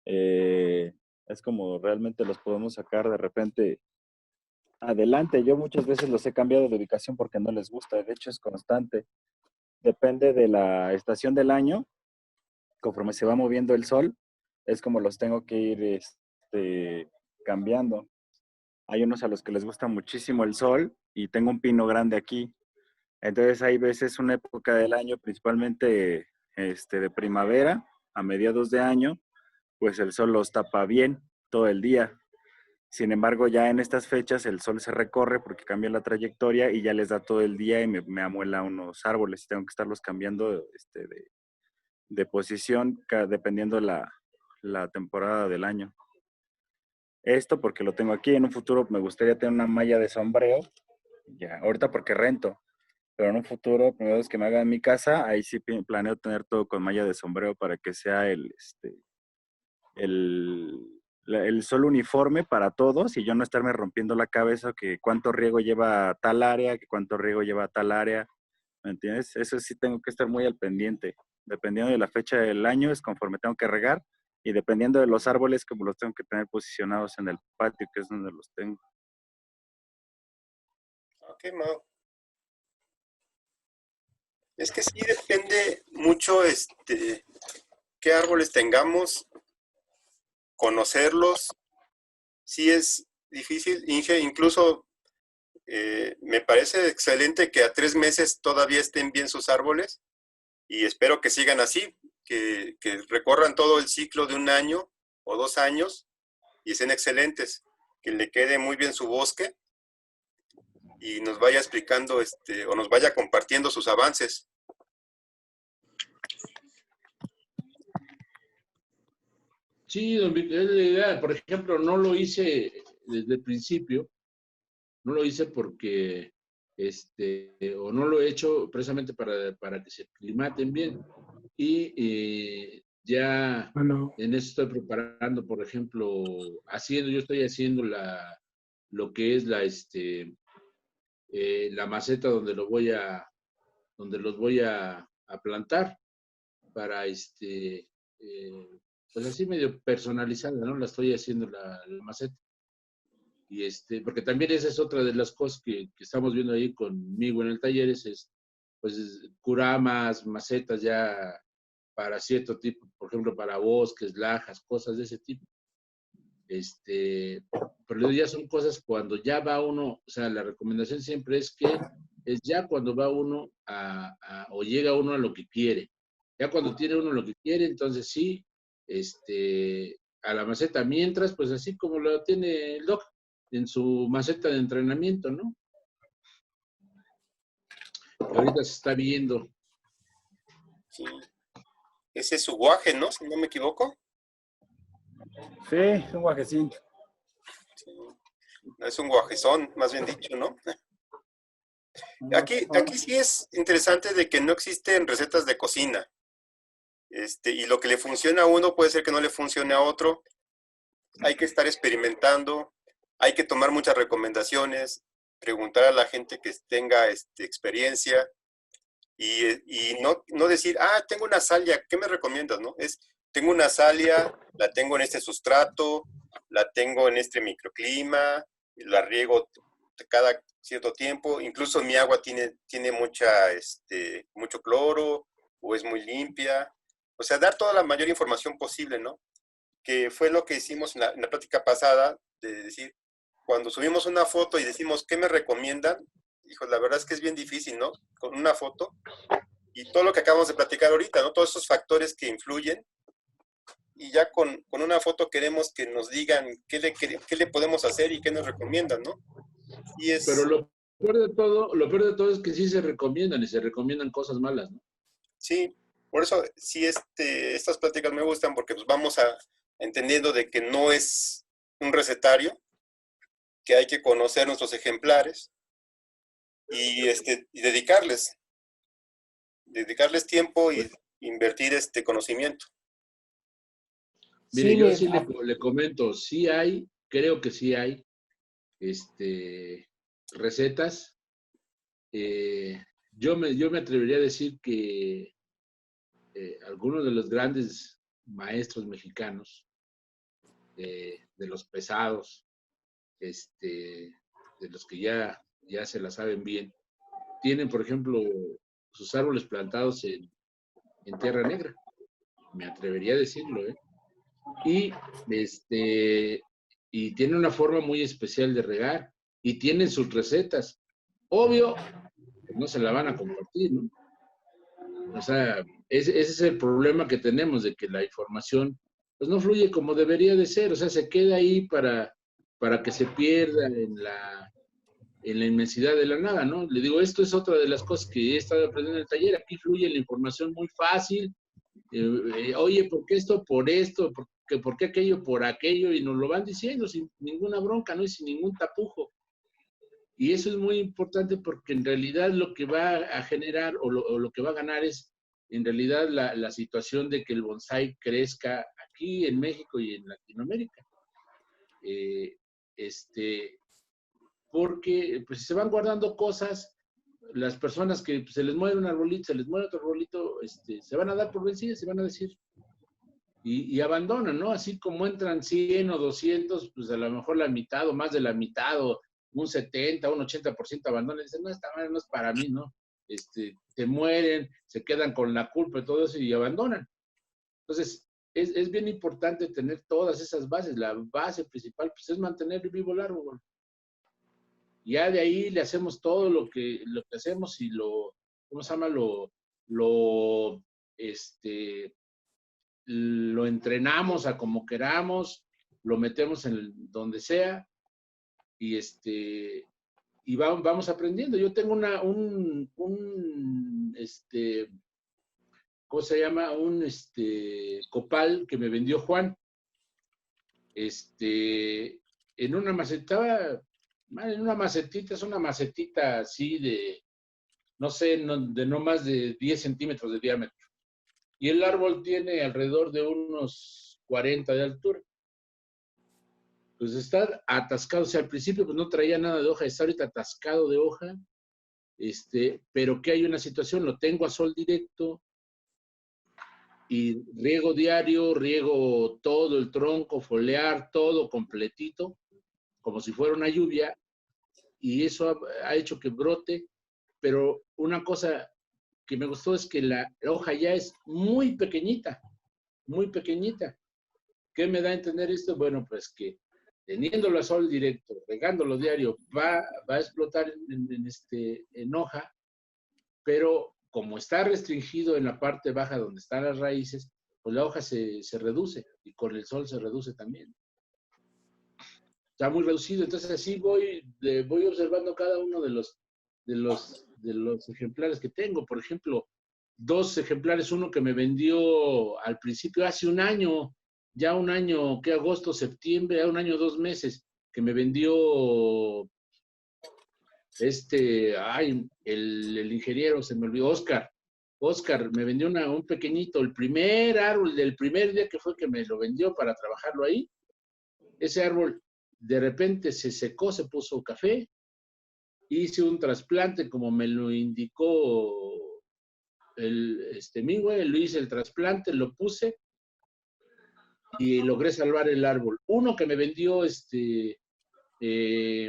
es como realmente los podemos sacar de repente adelante. Yo muchas veces los he cambiado de ubicación porque no les gusta, de hecho es constante. Depende de la estación del año, conforme se va moviendo el sol, es como los tengo que ir cambiando. Hay unos a los que les gusta muchísimo el sol y tengo un pino grande aquí. Entonces hay veces una época del año, principalmente de primavera, a mediados de año, pues el sol los tapa bien todo el día. Sin embargo, ya en estas fechas el sol se recorre porque cambia la trayectoria y ya les da todo el día y me amuela unos árboles. Tengo que estarlos cambiando de posición dependiendo la temporada del año. Esto porque lo tengo aquí. En un futuro me gustaría tener una malla de sombreo. Ya, ahorita porque rento. Pero en un futuro, primero es que me haga en mi casa, ahí sí planeo tener todo con malla de sombrero para que sea el sol uniforme para todos y yo no estarme rompiendo la cabeza que cuánto riego lleva tal área, que cuánto riego lleva tal área, ¿me entiendes? Eso sí tengo que estar muy al pendiente. Dependiendo de la fecha del año es conforme tengo que regar y dependiendo de los árboles como los tengo que tener posicionados en el patio, que es donde los tengo. Ok, Mau. Es que sí depende mucho qué árboles tengamos, conocerlos. Sí es difícil, Inge, incluso me parece excelente que a 3 meses todavía estén bien sus árboles y espero que sigan así, que recorran todo el ciclo de 1 año o 2 años y estén excelentes, que le quede muy bien su bosque y nos vaya explicando o nos vaya compartiendo sus avances. Sí, don Víctor, es la idea. Por ejemplo, no lo hice desde el principio, no lo hice porque, o no lo he hecho precisamente para que se aclimaten bien. Y ya Bueno, en eso estoy preparando, por ejemplo, yo estoy haciendo lo que es la maceta donde los voy a plantar para pues así medio personalizada, ¿no? La estoy haciendo la maceta. Y porque también esa es otra de las cosas que estamos viendo ahí conmigo en el taller, pues curamas, macetas ya para cierto tipo, por ejemplo, para bosques, lajas, cosas de ese tipo. Pero ya son cosas cuando ya va uno, o sea, la recomendación siempre es que es ya cuando va uno o llega uno a lo que quiere. Ya cuando tiene uno lo que quiere, entonces sí, a la maceta. Mientras, pues así como lo tiene el doc en su maceta de entrenamiento, ¿no? Que ahorita se está viendo. Sí. Ese es su guaje, ¿no? Si no me equivoco. Sí, un guajecín. Sí. Es un guajezón, más bien dicho, ¿no? Aquí sí es interesante de que no existen recetas de cocina. Y lo que le funciona a uno puede ser que no le funcione a otro. Hay que estar experimentando, hay que tomar muchas recomendaciones, preguntar a la gente que tenga experiencia y no decir, tengo una salia, ¿qué me recomiendas? ¿No? Tengo una salia, la tengo en este sustrato, la tengo en este microclima, la riego cada cierto tiempo, incluso mi agua tiene mucho cloro o es muy limpia. O sea, dar toda la mayor información posible, ¿no? Que fue lo que hicimos en la plática pasada, de decir, cuando subimos una foto y decimos, ¿qué me recomiendan? Hijo, la verdad es que es bien difícil, ¿no? Con una foto y todo lo que acabamos de platicar ahorita, ¿no? Todos esos factores que influyen y ya con una foto queremos que nos digan qué le podemos hacer y qué nos recomiendan, ¿no? Y Pero es, lo peor de todo es que sí se recomiendan y se recomiendan cosas malas, ¿no? sí, por eso sí estas pláticas me gustan porque pues vamos entendiendo de que no es un recetario, que hay que conocer nuestros ejemplares y dedicarles tiempo y invertir este conocimiento. Mire, sí, yo sí le comento, sí hay, creo que sí hay, recetas. Yo me atrevería a decir que algunos de los grandes maestros mexicanos, de los pesados, de los que ya se la saben bien, tienen, por ejemplo, sus árboles plantados en tierra negra. Me atrevería a decirlo, ¿eh? Y y tiene una forma muy especial de regar y tienen sus recetas. Obvio, pues no se la van a compartir, ¿no? O sea, ese es el problema que tenemos, de que la información pues no fluye como debería de ser, o sea, se queda ahí para que se pierda en la inmensidad de la nada, ¿no? Le digo, esto es otra de las cosas que he estado aprendiendo en el taller. Aquí fluye la información muy fácil. Oye, ¿por qué esto? Por esto. ¿Por qué aquello? Por aquello. Y nos lo van diciendo sin ninguna bronca, ¿no? Y sin ningún tapujo. Y eso es muy importante porque en realidad lo que va a generar o lo que va a ganar es en realidad la situación de que el bonsái crezca aquí en México y en Latinoamérica. Porque pues, si se van guardando cosas, las personas que pues, se les muere un arbolito, se les muere otro arbolito, se van a dar por vencidas, se van a decir, y abandonan, ¿no? Así como entran 100 o 200, pues a lo mejor la mitad o más de la mitad, o un 70, un 80% abandonan, y dicen, no, esta manera no es para mí, ¿no? Se mueren, se quedan con la culpa y todo eso y abandonan. Entonces, es bien importante tener todas esas bases. La base principal pues, es mantener vivo el árbol. Ya de ahí le hacemos todo lo que hacemos y ¿cómo se llama? Lo entrenamos a como queramos, lo metemos en donde sea y y vamos aprendiendo. Yo tengo ¿cómo se llama? Un copal que me vendió Juan. En una macetita, es una macetita así de, no sé, de no más de 10 centímetros de diámetro. Y el árbol tiene alrededor de unos 40 de altura. Pues está atascado, o sea, al principio pues no traía nada de hoja, está ahorita atascado de hoja, pero que hay una situación, lo tengo a sol directo y riego diario, riego todo el tronco, foliar, todo completito, como si fuera una lluvia, y eso ha hecho que brote, pero una cosa que me gustó es que la hoja ya es muy pequeñita, muy pequeñita. ¿Qué me da a entender esto? Bueno, pues que teniéndolo a sol directo, regándolo diario, va a explotar en hoja, pero como está restringido en la parte baja donde están las raíces, pues la hoja se reduce y con el sol se reduce también. Está muy reducido, entonces así voy observando cada uno de los ejemplares que tengo. Por ejemplo, 2 ejemplares, uno que me vendió al principio hace un año, ya un año, que agosto, septiembre, ya un año, 2 meses, que me vendió el ingeniero, se me olvidó, Oscar me vendió un pequeñito, el primer árbol del primer día que fue que me lo vendió para trabajarlo ahí. Ese árbol de repente se secó, se puso café, hice un trasplante como me lo indicó Mingüe, lo hice el trasplante, lo puse y logré salvar el árbol. Uno que me vendió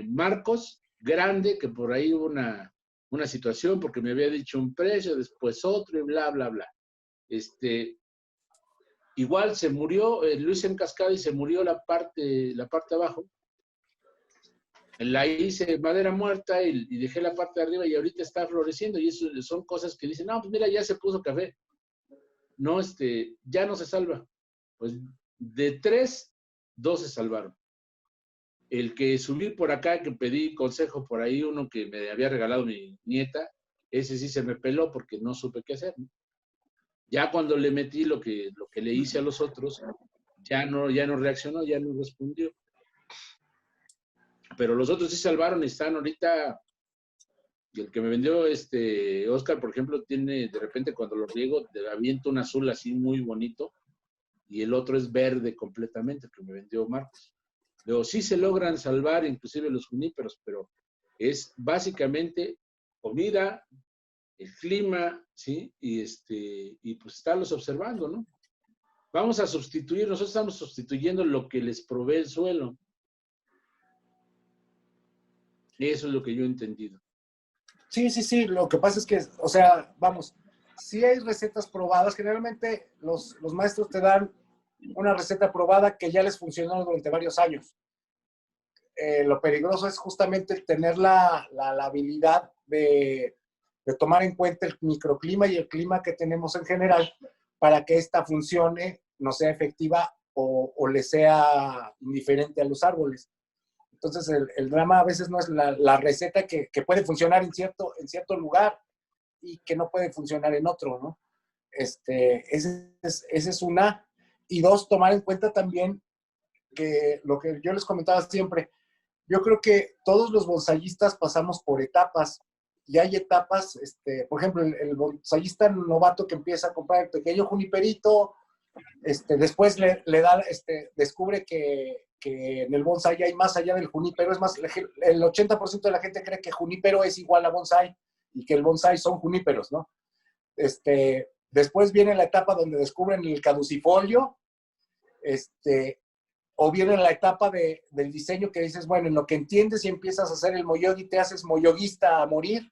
Marcos, grande, que por ahí hubo una situación porque me había dicho un precio, después otro y bla, bla, bla. Igual se murió, lo hice en cascada y se murió la parte abajo. La hice madera muerta y dejé la parte de arriba y ahorita está floreciendo y eso son cosas que dicen, no, pues mira, ya se puso café. No, ya no se salva. Pues de 3, 2 se salvaron. El que subí por acá, que pedí consejo por ahí, uno que me había regalado mi nieta, ese sí se me peló porque no supe qué hacer, ¿no? Ya cuando le metí lo que le hice a los otros, ya no reaccionó, ya no respondió. Pero los otros sí salvaron y están ahorita. Y el que me vendió Oscar, por ejemplo, tiene, de repente cuando lo riego, te aviento un azul así muy bonito, y el otro es verde completamente, que me vendió Marcos. Luego sí se logran salvar inclusive los juníperos, pero es básicamente comida, el clima, ¿sí? Y pues estarlos observando, ¿no? Nosotros estamos sustituyendo lo que les provee el suelo. Eso es lo que yo he entendido. Sí, lo que pasa es que, o sea, vamos, sí hay recetas probadas, generalmente los maestros te dan una receta probada que ya les funcionó durante varios años. lo peligroso es justamente tener la habilidad de tomar en cuenta el microclima y el clima que tenemos en general para que esta funcione, no sea efectiva o le sea indiferente a los árboles. Entonces, el drama a veces no es la receta que puede funcionar en cierto lugar y que no puede funcionar en otro, ¿no? Esa es una. Y dos, tomar en cuenta también que lo que yo les comentaba siempre, yo creo que todos los bonsayistas pasamos por etapas y hay etapas, por ejemplo, el bonsayista novato que empieza a comprar el pequeño juniperito, después le da, descubre que en el bonsai hay más allá del junípero. Es más, el 80% de la gente cree que junípero es igual a bonsai y que el bonsai son juníperos, ¿no? Después viene la etapa donde descubren el caducifolio, o viene la etapa del diseño que dices, bueno, en lo que entiendes y empiezas a hacer el moyogi, te haces moyoguista a morir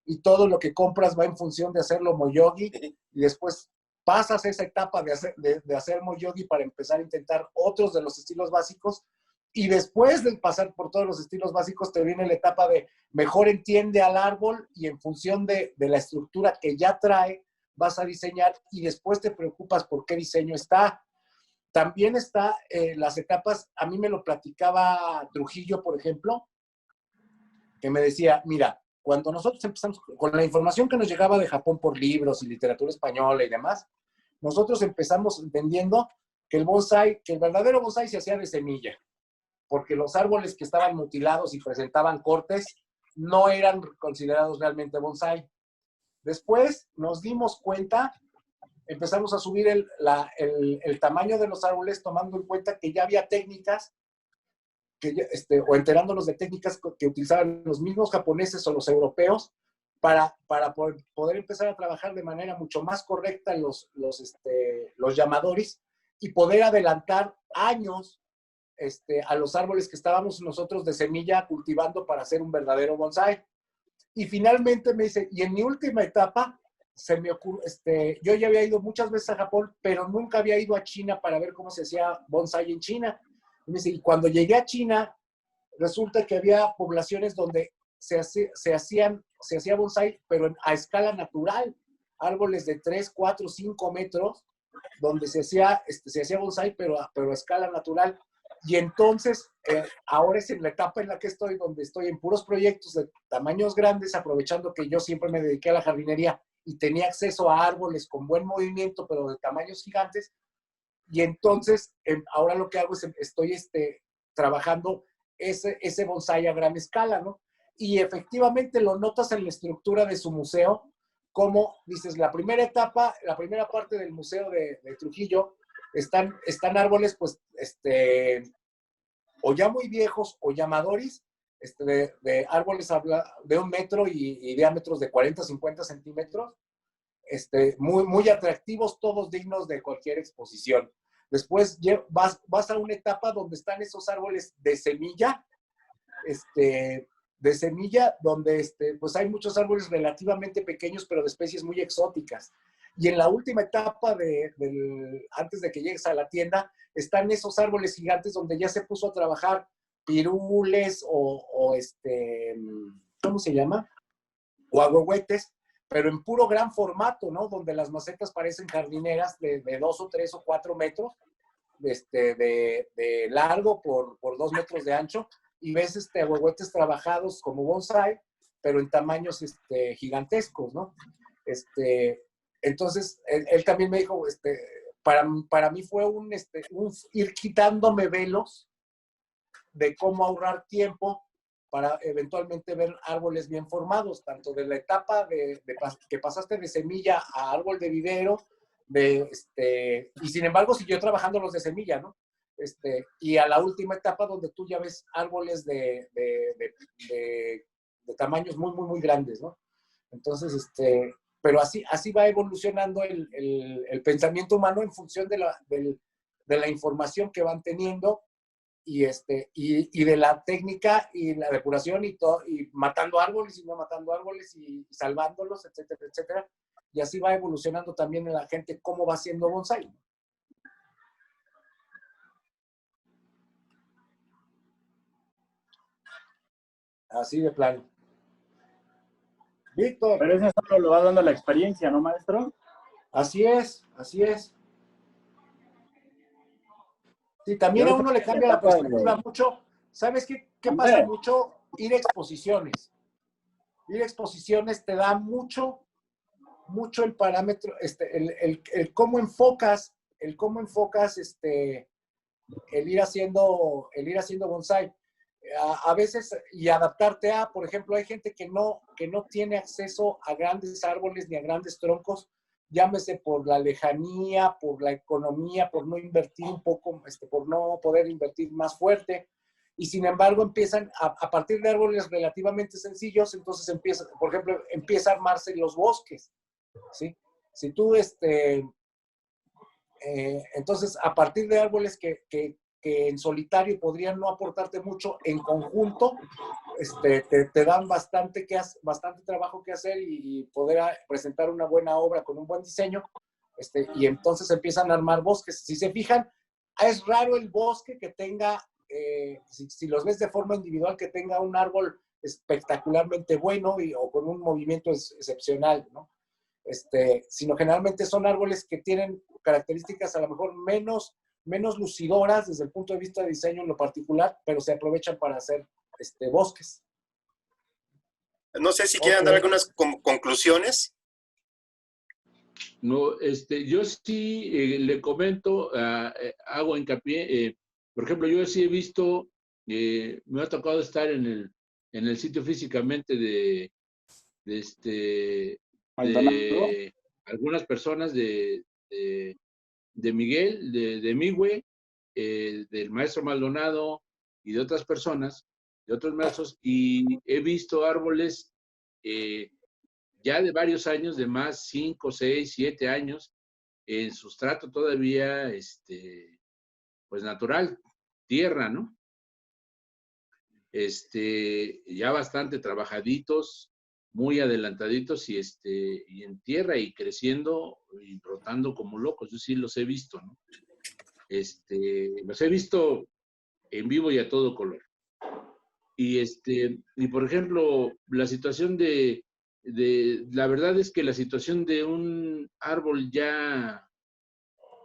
y todo lo que compras va en función de hacerlo moyogi y después pasas esa etapa de hacer moyogi para empezar a intentar otros de los estilos básicos y después de pasar por todos los estilos básicos te viene la etapa de mejor entiende al árbol y en función de la estructura que ya trae vas a diseñar y después te preocupas por qué diseño está. También está las etapas, a mí me lo platicaba Trujillo, por ejemplo, que me decía, mira, cuando nosotros empezamos con la información que nos llegaba de Japón por libros y literatura española y demás, nosotros empezamos entendiendo que el verdadero bonsai se hacía de semilla, porque los árboles que estaban mutilados y presentaban cortes no eran considerados realmente bonsai. Después nos dimos cuenta, empezamos a subir el tamaño de los árboles tomando en cuenta que ya había técnicas o enterándonos de técnicas que utilizaban los mismos japoneses o los europeos para poder empezar a trabajar de manera mucho más correcta los llamadoris y poder adelantar años a los árboles que estábamos nosotros de semilla cultivando para hacer un verdadero bonsai. Y finalmente me dice, y en mi última etapa, se me ocurre, yo ya había ido muchas veces a Japón, pero nunca había ido a China para ver cómo se hacía bonsai en China. Y me dice, y cuando llegué a China, resulta que había poblaciones donde se hacía bonsai, pero a escala natural, árboles de 3, 4, 5 metros, donde se hacía bonsai, pero a escala natural. Y entonces, ahora es en la etapa en la que estoy, donde estoy en puros proyectos de tamaños grandes, aprovechando que yo siempre me dediqué a la jardinería y tenía acceso a árboles con buen movimiento, pero de tamaños gigantes. Y entonces, ahora lo que hago es, estoy trabajando ese bonsai a gran escala, ¿no? Y efectivamente lo notas en la estructura de su museo, como dices, la primera etapa, la primera parte del museo de Trujillo, están árboles, pues, o ya muy viejos, o llamadoris, de árboles de 1 metro y diámetros de 40, 50 centímetros, muy, muy atractivos, todos dignos de cualquier exposición. Después vas a una etapa donde están esos árboles de semilla, donde pues hay muchos árboles relativamente pequeños, pero de especies muy exóticas. Y en la última etapa, antes de que llegues a la tienda, están esos árboles gigantes donde ya se puso a trabajar pirules ¿cómo se llama? O ahuehuetes, pero en puro gran formato, ¿no? Donde las macetas parecen jardineras de 2 o 3 o 4 metros de largo por 2 metros de ancho, y ves ahuehuetes trabajados como bonsai, pero en tamaños gigantescos, ¿no? Entonces, él también me dijo, para mí fue un ir quitándome velos de cómo ahorrar tiempo para eventualmente ver árboles bien formados, tanto de la etapa que pasaste de semilla a árbol de vivero, y sin embargo siguió trabajando los de semilla, ¿no? Y a la última etapa donde tú ya ves árboles de tamaños muy, muy, muy grandes, ¿no? Entonces, pero así va evolucionando el pensamiento humano en función de la información que van teniendo y de la técnica y la depuración y todo, y matando árboles y no matando árboles y salvándolos, etcétera, etcétera. Y así va evolucionando también en la gente cómo va haciendo bonsai. Así de plano. Víctor. Pero eso solo lo va dando la experiencia, ¿no, maestro? Así es, así es. Sí, también a uno le cambia la perspectiva mucho. ¿Sabes qué pasa mucho? Ir a exposiciones. Ir a exposiciones te da mucho el parámetro, el cómo enfocas, el ir haciendo bonsai. A veces, y adaptarte a, por ejemplo, hay gente que no tiene acceso a grandes árboles ni a grandes troncos, llámese por la lejanía, por la economía, por no invertir un poco, por no poder invertir más fuerte. Y sin embargo empiezan, a partir de árboles relativamente sencillos, entonces empieza, por ejemplo, empieza a armarse los bosques, ¿sí? Si tú, entonces, a partir de árboles que en solitario podrían no aportarte mucho, en conjunto te dan bastante trabajo que hacer y poder presentar una buena obra con un buen diseño, y entonces empiezan a armar bosques. Si se fijan, es raro el bosque que tenga, si los ves de forma individual, que tenga un árbol espectacularmente bueno o con un movimiento excepcional, ¿no? Sino generalmente son árboles que tienen características a lo mejor menos lucidoras desde el punto de vista de diseño en lo particular, pero se aprovechan para hacer bosques. No sé si quieren dar algunas conclusiones. No, yo sí le comento, hago hincapié, por ejemplo, yo sí he visto, me ha tocado estar en el sitio físicamente de algunas personas de Miguel, de Migüe, del maestro Maldonado y de otras personas, de otros maestros, y he visto árboles ya de varios años, de más 5, 6, 7 años, en sustrato todavía, pues natural, tierra, ¿no? Ya bastante trabajaditos, muy adelantaditos y en tierra y creciendo y brotando como locos. Yo sí los he visto, ¿no? Los he visto en vivo y a todo color. Y por ejemplo, la situación la verdad es que la situación de un árbol ya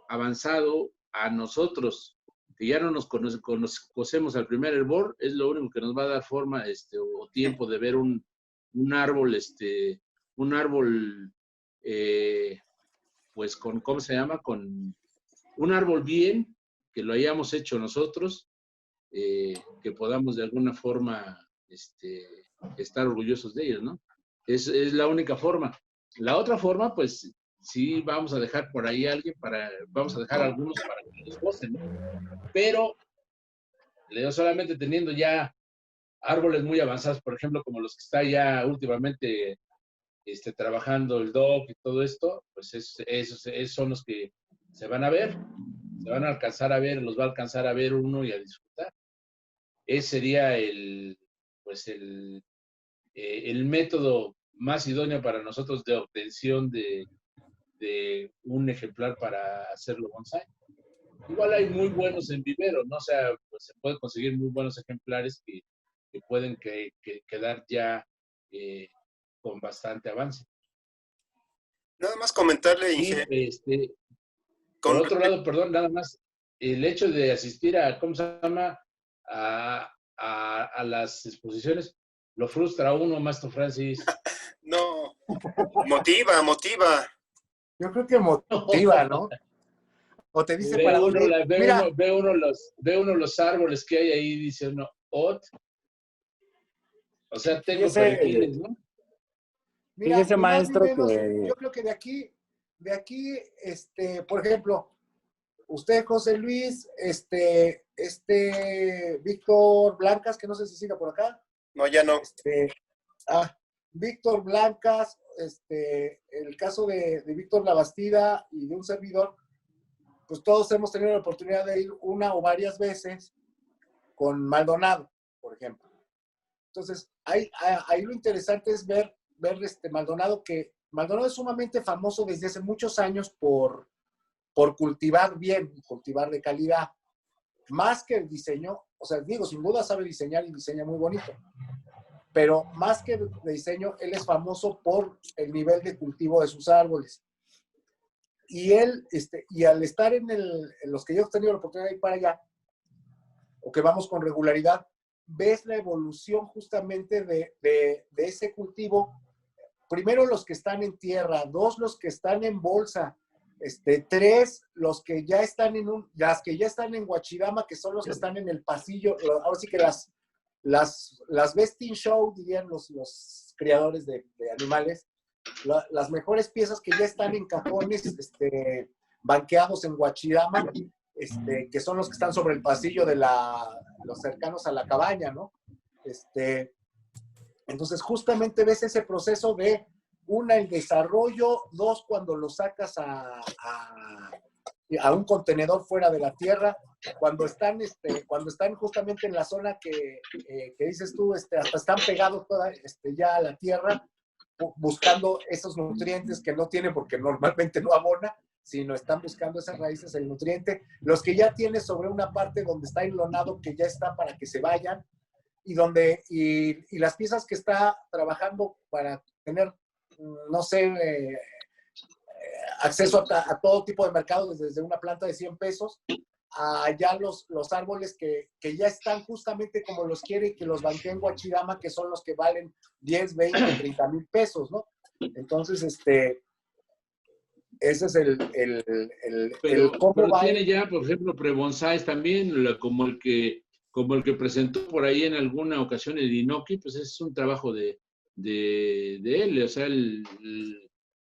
avanzado a nosotros, que ya no nos conocemos al primer hervor, es lo único que nos va a dar forma o tiempo de ver un árbol, pues con, ¿cómo se llama? Con un árbol bien, que lo hayamos hecho nosotros, que podamos de alguna forma estar orgullosos de ellos, ¿no? Es la única forma. La otra forma, pues, sí vamos a dejar por ahí vamos a dejar algunos para que los gocen, ¿no? Pero, solamente teniendo ya árboles muy avanzados, por ejemplo, como los que está ya últimamente trabajando el DOC y todo esto, pues esos son los que se van a ver, se van a alcanzar a ver, los va a alcanzar a ver uno y a disfrutar. Ese sería el método más idóneo para nosotros de obtención de un ejemplar para hacerlo bonsai. Igual hay muy buenos en vivero, ¿no? O sea, pues se pueden conseguir muy buenos ejemplares que pueden quedar ya con bastante avance. Nada más comentarle, Y por otro lado, perdón, nada más, el hecho de asistir a, ¿cómo se llama? A las exposiciones, lo frustra a uno, Maestro Francis. No, motiva. Yo creo que motiva, ¿no? O te dice para dónde ir. Ve uno los árboles que hay ahí y dice uno, o sea, tengo perejil, ¿no? Mira, fíjese, maestro, yo creo que de aquí, por ejemplo, usted, José Luis, Víctor Blancas, que no sé si sigue por acá. No, ya no. Víctor Blancas, el caso de Víctor Labastida y de un servidor, pues todos hemos tenido la oportunidad de ir una o varias veces con Maldonado, por ejemplo. Entonces, ahí lo interesante es ver Maldonado, que Maldonado es sumamente famoso desde hace muchos años por cultivar bien, cultivar de calidad, más que el diseño. O sea, digo, sin duda sabe diseñar y diseña muy bonito. pero más que de diseño, él es famoso por el nivel de cultivo de sus árboles. Y él, y al estar en los que yo he tenido la oportunidad de ir para allá, o que vamos con regularidad, ves la evolución justamente de ese cultivo. Primero los que están en tierra, 2 los que están en bolsa, 3 los que ya están las que ya están en Guachidama, que son los que están en el pasillo. Ahora sí que las best in show, dirían los criadores de animales, las mejores piezas que ya están en cajones banqueados en Guachidama, que son los que están sobre el pasillo de los cercanos a la cabaña, ¿no? Entonces, justamente ves ese proceso de, el desarrollo, 2, cuando lo sacas a un contenedor fuera de la tierra, cuando están justamente en la zona que dices tú, hasta están pegados ya a la tierra, buscando esos nutrientes que no tienen porque normalmente no abona, sino están buscando esas raíces, el nutriente. Los que ya tienes sobre una parte donde está enlonado, que ya está para que se vayan, y las piezas que está trabajando para tener, no sé, acceso a todo tipo de mercados, desde una planta de 100 pesos, a ya los árboles que ya están justamente como los quiere y que los banqué en Guachidama, que son los que valen 10, 20, 30 mil pesos, ¿no? Entonces, ese es Pero cómo va. tiene ya, por ejemplo, pre-bonsáis también, como el que presentó por ahí en alguna ocasión el Inoki, pues es un trabajo de él, o sea,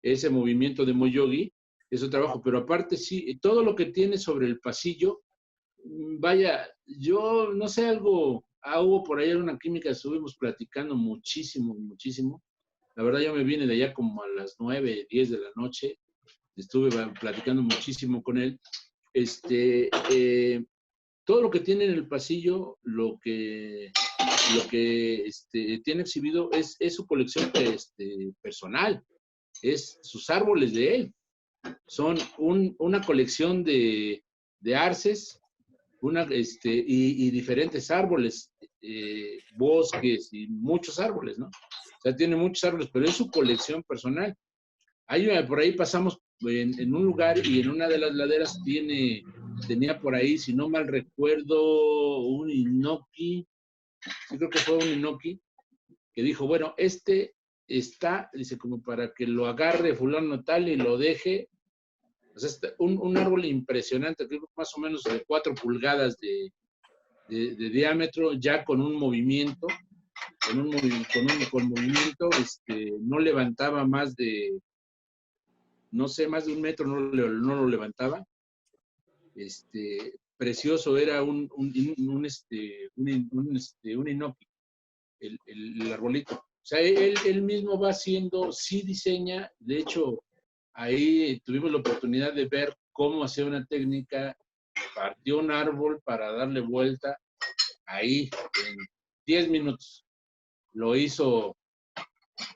ese movimiento de Moyogi es un trabajo, pero aparte sí, todo lo que tiene sobre el pasillo, vaya, yo no sé, hubo por ahí alguna química, estuvimos platicando muchísimo, la verdad yo me vine de allá como a las 9, 10 de la noche, estuve platicando muchísimo con él, todo lo que tiene en el pasillo, lo que tiene exhibido es su colección personal, es sus árboles de él. Son una colección de arces, y diferentes árboles, bosques y muchos árboles, ¿no? O sea, tiene muchos árboles, pero es su colección personal. Por ahí pasamos en un lugar y en una de las laderas tenía por ahí, si no mal recuerdo, un Inoki, sí creo que fue un Inoki, que dijo, bueno, dice, como para que lo agarre fulano tal y lo deje. O sea, un árbol impresionante, creo que más o menos de 4 pulgadas de diámetro, ya con un movimiento, con movimiento, no levantaba más de, no sé, más de 1 metro, no lo levantaba. Precioso, era un Inoki, el arbolito. O sea, él mismo va haciendo, sí diseña, de hecho, ahí tuvimos la oportunidad de ver cómo hacía una técnica, partió un árbol para darle vuelta, ahí en 10 minutos. Lo hizo,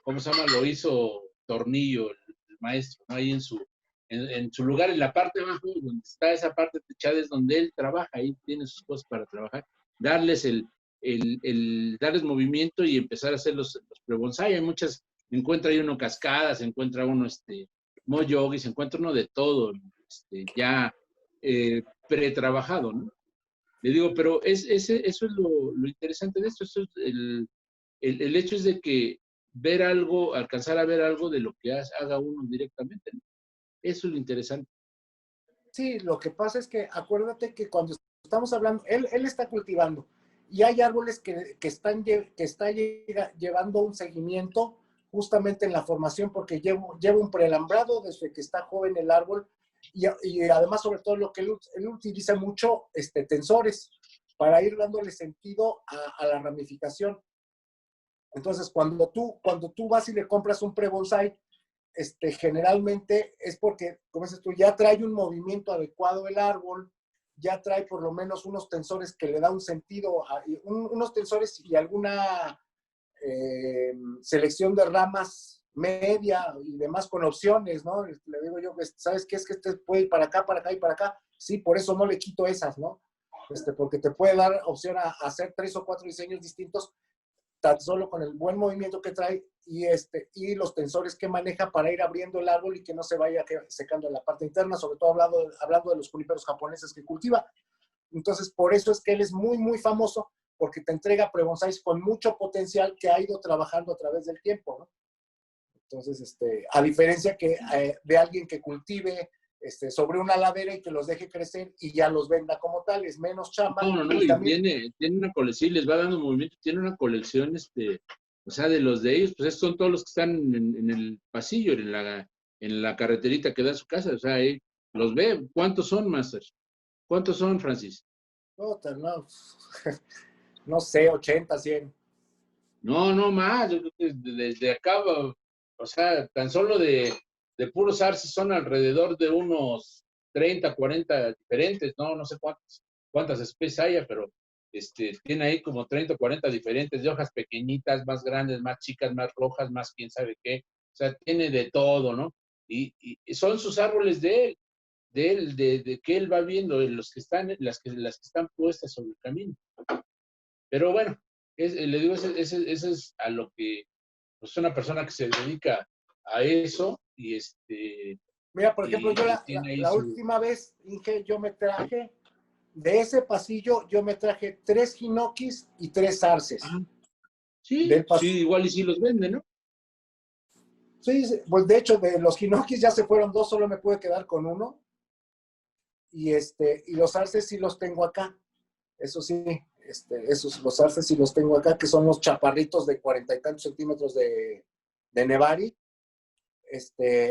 ¿cómo se llama? Lo hizo Tornillo, el maestro, ¿no? Ahí en su lugar, en la parte de abajo, donde está esa parte techada, es donde él trabaja, ahí tiene sus cosas para trabajar, darles darles movimiento y empezar a hacer los pre-bonsai. Hay muchas, encuentra ahí uno cascadas, encuentra uno Moyogi, se encuentra uno de todo, ya pretrabajado, ¿no? Le digo, pero eso es lo interesante de esto, el hecho es de que ver algo, alcanzar a ver algo de lo que haga uno directamente, ¿no? Eso es lo interesante. Sí, lo que pasa es que acuérdate que cuando estamos hablando, él está cultivando y hay árboles que está llevando un seguimiento justamente en la formación porque lleva un prealambrado desde que está joven el árbol y además sobre todo lo que él utiliza mucho tensores para ir dándole sentido a la ramificación. Entonces, cuando tú vas y le compras un pre-bonsai, generalmente es porque, como dices tú, ya trae un movimiento adecuado el árbol, ya trae por lo menos unos tensores que le da un sentido, unos tensores y alguna selección de ramas media y demás con opciones, ¿no? Le digo yo, ¿sabes qué? Es que puede ir para acá y para acá. Sí, por eso no le quito esas, ¿no? Porque te puede dar opción a hacer 3 o 4 diseños distintos tan solo con el buen movimiento que trae y los tensores que maneja para ir abriendo el árbol y que no se vaya secando en la parte interna, sobre todo hablando de los juníperos japoneses que cultiva. Entonces, por eso es que él es muy, muy famoso, porque te entrega pre-bonsáis con mucho potencial que ha ido trabajando a través del tiempo, ¿no? Entonces, a diferencia que de alguien que cultive sobre una ladera y que los deje crecer y ya los venda como tal, es menos chamba. No, y también tiene una colección, les va dando movimiento, tiene una colección, o sea, de los de ellos, pues esos son todos los que están en el pasillo, en la carreterita que da a su casa, o sea, ahí los ve. ¿Cuántos son, Master? ¿Cuántos son, Francis? No, no sé, 80, 100. No más, yo creo que desde acá, o sea, tan solo de puros arces son alrededor de unos 30, 40 diferentes, no sé cuántas especies haya, pero tiene ahí como 30 o 40 diferentes, de hojas pequeñitas, más grandes, más chicas, más rojas, más quién sabe qué, o sea, tiene de todo, ¿no? Y son sus árboles de él, de que él va viendo, las que están puestas sobre el camino. Pero bueno, le digo, ese es a lo que, pues, una persona que se dedica a eso y Mira, por ejemplo, yo tiene ahí la última vez, Inge, yo me traje, de ese pasillo, yo me traje 3 hinokis y 3 arces. Sí, igual y sí los venden, ¿no? Sí, pues de hecho, de los hinokis ya se fueron 2, solo me pude quedar con 1. Y los arces sí los tengo acá. Eso sí, los arces sí los tengo acá, que son los chaparritos de 40 y tantos centímetros de Nevari,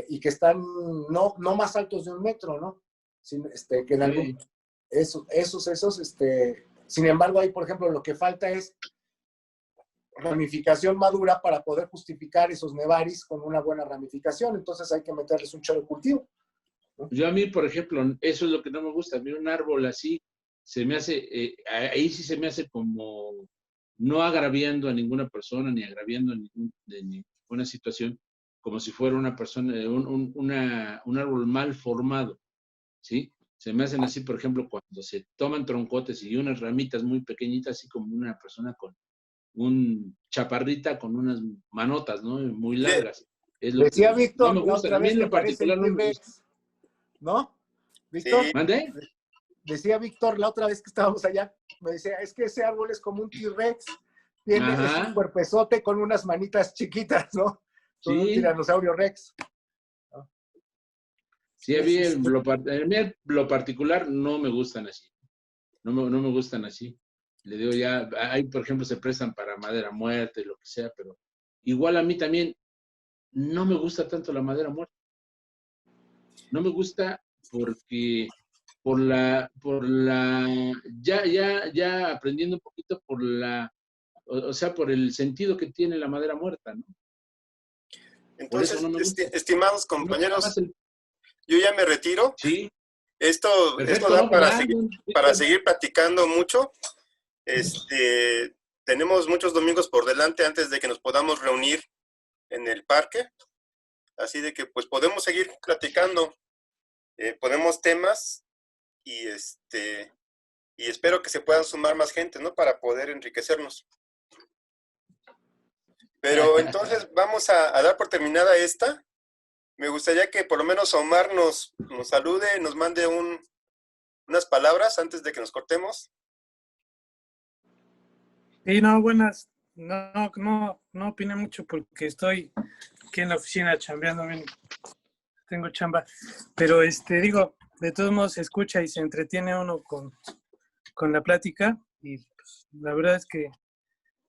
y que están no más altos de 1 metro, ¿no? Que en algún, sin embargo, ahí, por ejemplo, lo que falta es ramificación madura para poder justificar esos Nevaris con una buena ramificación, entonces hay que meterles un chorro de cultivo, ¿no? Yo a mí, por ejemplo, eso es lo que no me gusta, a mí un árbol así, se me hace, ahí sí se me hace como no agraviando a ninguna persona, ni agraviando de ninguna situación, como si fuera una persona, un árbol mal formado, ¿sí? Se me hacen así, por ejemplo, cuando se toman troncotes y unas ramitas muy pequeñitas, así como una persona con un chaparrita con unas manotas, ¿no? Muy largas. Es lo Decía que no me Víctor la gusta. otra A mí vez en que lo parecen particular no me gusta. T-Rex, ¿no? Víctor, Sí. ¿Mande? decía Víctor la otra vez que estábamos allá, me decía, es que ese árbol es como un T-Rex, es un cuerpezote con unas manitas chiquitas, ¿no? Con un Sí. tiranosaurio Rex. Sí, a mí lo particular no me gustan así. No me gustan así. Le digo ya, ahí por ejemplo se prestan para madera muerta y lo que sea, pero igual a mí también no me gusta tanto la madera muerta. No me gusta porque ya aprendiendo un poquito o sea, por el sentido que tiene la madera muerta, ¿no? Por eso Entonces, no me gusta. estimados compañeros, No, yo ya me retiro. sí. Esto Perfecto, da ¿no? Pues para seguir platicando mucho. Tenemos muchos domingos por delante antes de que nos podamos reunir en el parque. Así de que pues podemos seguir platicando. Ponemos temas y espero que se puedan sumar más gente, ¿no? Para poder enriquecernos. Pero entonces vamos a dar por terminada esta. Me gustaría que por lo menos Omar nos salude, nos mande unas palabras antes de que nos cortemos. Sí, no, buenas. No opiné mucho porque estoy aquí en la oficina chambeando bien. Tengo chamba. Pero digo, de todos modos se escucha y se entretiene uno con la plática y pues, la verdad es que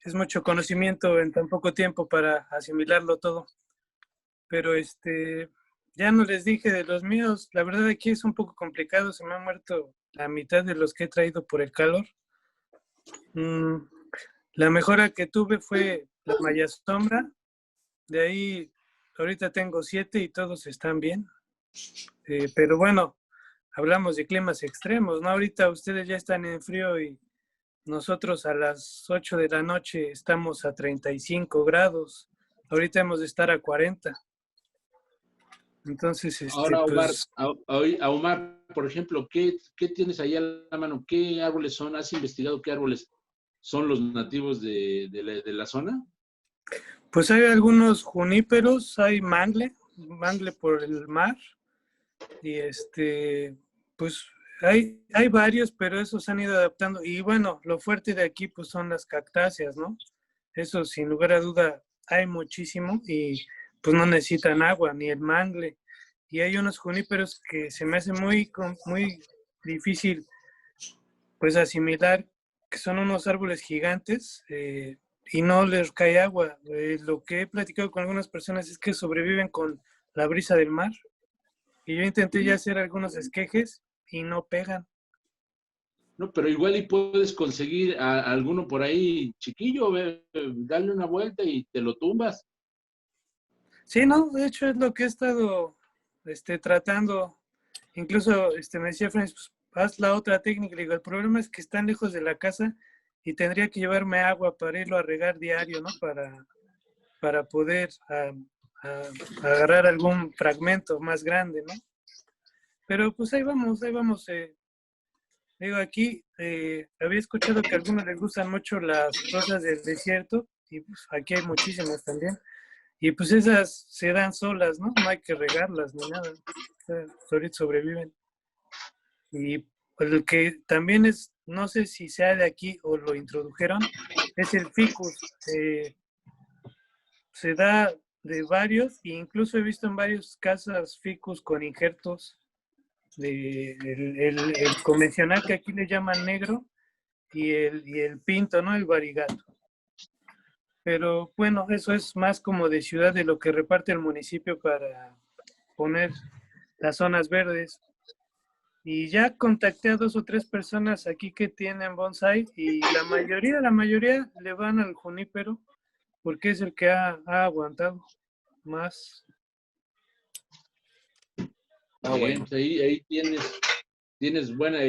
es mucho conocimiento en tan poco tiempo para asimilarlo todo. Pero ya no les dije de los míos. La verdad aquí es un poco complicado. Se me han muerto la mitad de los que he traído por el calor. La mejora que tuve fue la malla sombra. De ahí, ahorita tengo 7 y todos están bien. Pero bueno, hablamos de climas extremos, ¿no? Ahorita ustedes ya están en frío y nosotros a las 8 de la noche estamos a 35 grados. Ahorita hemos de estar a 40. Entonces, Ahora, Omar, pues... a Omar, por ejemplo, ¿qué tienes ahí a la mano? ¿Qué árboles son? ¿Has investigado qué árboles son los nativos de la zona? Pues hay algunos juníperos, hay mangle por el mar, y pues hay varios, pero esos se han ido adaptando. Y bueno, lo fuerte de aquí pues son las cactáceas, ¿no? Eso sin lugar a duda hay muchísimo y pues no necesitan agua, ni el mangle. Y hay unos juníperos que se me hace muy difícil pues asimilar, que son unos árboles gigantes y no les cae agua. Lo que he platicado con algunas personas es que sobreviven con la brisa del mar. Y yo intenté ya hacer algunos esquejes y no pegan. No, pero igual y puedes conseguir a alguno por ahí chiquillo, darle una vuelta y te lo tumbas. Sí, no, de hecho es lo que he estado tratando. Incluso me decía Francis, pues, haz la otra técnica. Le digo, el problema es que están lejos de la casa y tendría que llevarme agua para irlo a regar diario, ¿no? Para poder agarrar algún fragmento más grande, ¿no? Pero pues ahí vamos. Digo, aquí había escuchado que a algunos les gustan mucho las rosas del desierto y pues aquí hay muchísimas también. Y pues esas se dan solas, ¿no? No hay que regarlas ni nada. Ahorita sobreviven. Y el que también es, no sé si sea de aquí o lo introdujeron, es el ficus. Se da de varios, e incluso he visto en varias casas ficus con injertos el convencional que aquí le llaman negro y el pinto, ¿no? El varigato. Pero bueno, eso es más como de ciudad de lo que reparte el municipio para poner las zonas verdes. Y ya contacté a 2 o 3 personas aquí que tienen bonsai y la mayoría le van al junípero porque es el que ha aguantado más. Bien, pues ahí tienes buena,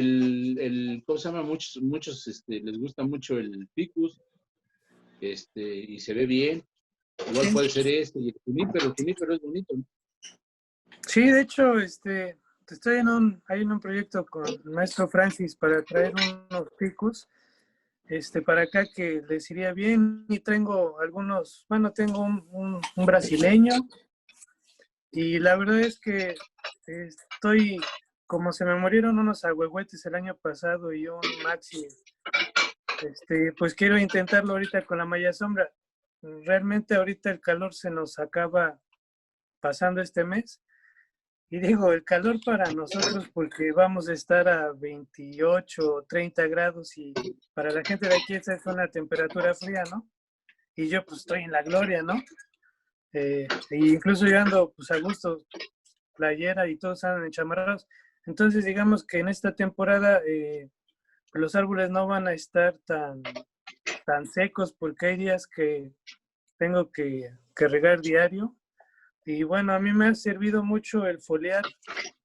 ¿cómo se llama? Muchos les gusta mucho el ficus, y se ve bien. Igual Sí. puede ser y el junípero es bonito, ¿no? Sí, de hecho, estoy hay en un proyecto con el maestro Francis para traer unos ficus para acá que les iría bien, y tengo algunos, bueno, tengo un brasileño, y la verdad es que como se me murieron unos ahuehuetes el año pasado y un maxi, pues quiero intentarlo ahorita con la malla sombra. Realmente ahorita el calor se nos acaba pasando este mes. Y digo, el calor para nosotros porque vamos a estar a 28 o 30 grados y para la gente de aquí esa es una temperatura fría, ¿no? Y yo pues estoy en la gloria, ¿no? E incluso yo ando pues a gusto, playera y todos andan enchamarrados. Entonces digamos que en esta temporada los árboles no van a estar tan secos porque hay días que tengo que regar diario. Y bueno, a mí me ha servido mucho el foliar.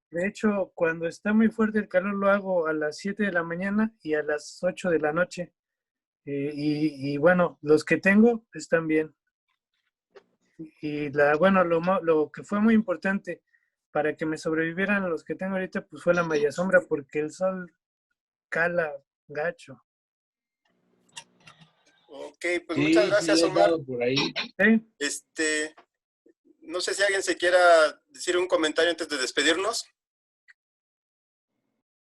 De hecho, cuando está muy fuerte el calor lo hago a las 7 de la mañana y a las 8 de la noche. Y bueno, los que tengo están bien. Y bueno, lo que fue muy importante para que me sobrevivieran los que tengo ahorita, pues fue la malla sombra, porque el sol cala gacho. Ok, pues Sí, muchas gracias, he Omar. dado por ahí. ¿Sí? No sé si alguien se quiera decir un comentario antes de despedirnos.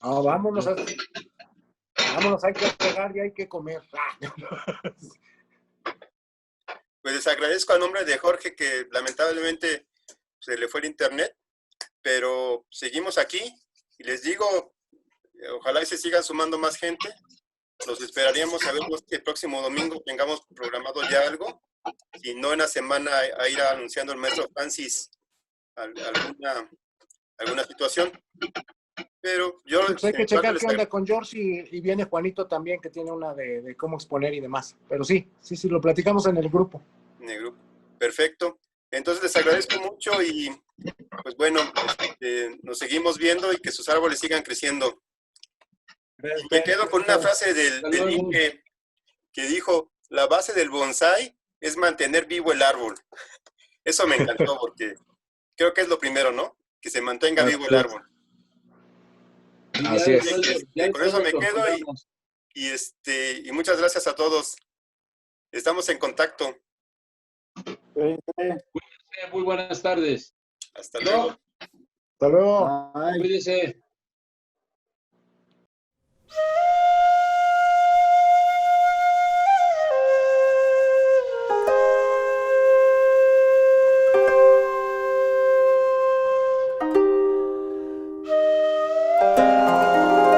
No, vámonos, hay que pegar y hay que comer. Pues les agradezco a nombre de Jorge, que lamentablemente se le fue el internet, pero seguimos aquí y les digo, ojalá y se sigan sumando más gente. Los esperaríamos a ver el próximo domingo, tengamos programado ya algo, si no en la semana a ir anunciando el maestro Francis alguna situación. Pero yo pues hay que checar qué onda con George y viene Juanito también, que tiene una de cómo exponer y demás. Pero sí, lo platicamos en el grupo. En el grupo. Perfecto. Entonces les agradezco mucho y pues bueno, nos seguimos viendo y que sus árboles sigan creciendo. Y me quedo con una frase del Inge que dijo, la base del bonsái es mantener vivo el árbol. Eso me encantó porque creo que es lo primero, ¿no? Que se mantenga vivo el árbol. Así es. Con eso me quedo y muchas gracias a todos. Estamos en contacto. Muy buenas tardes. Hasta luego. Hasta luego. Ay. Cuídese.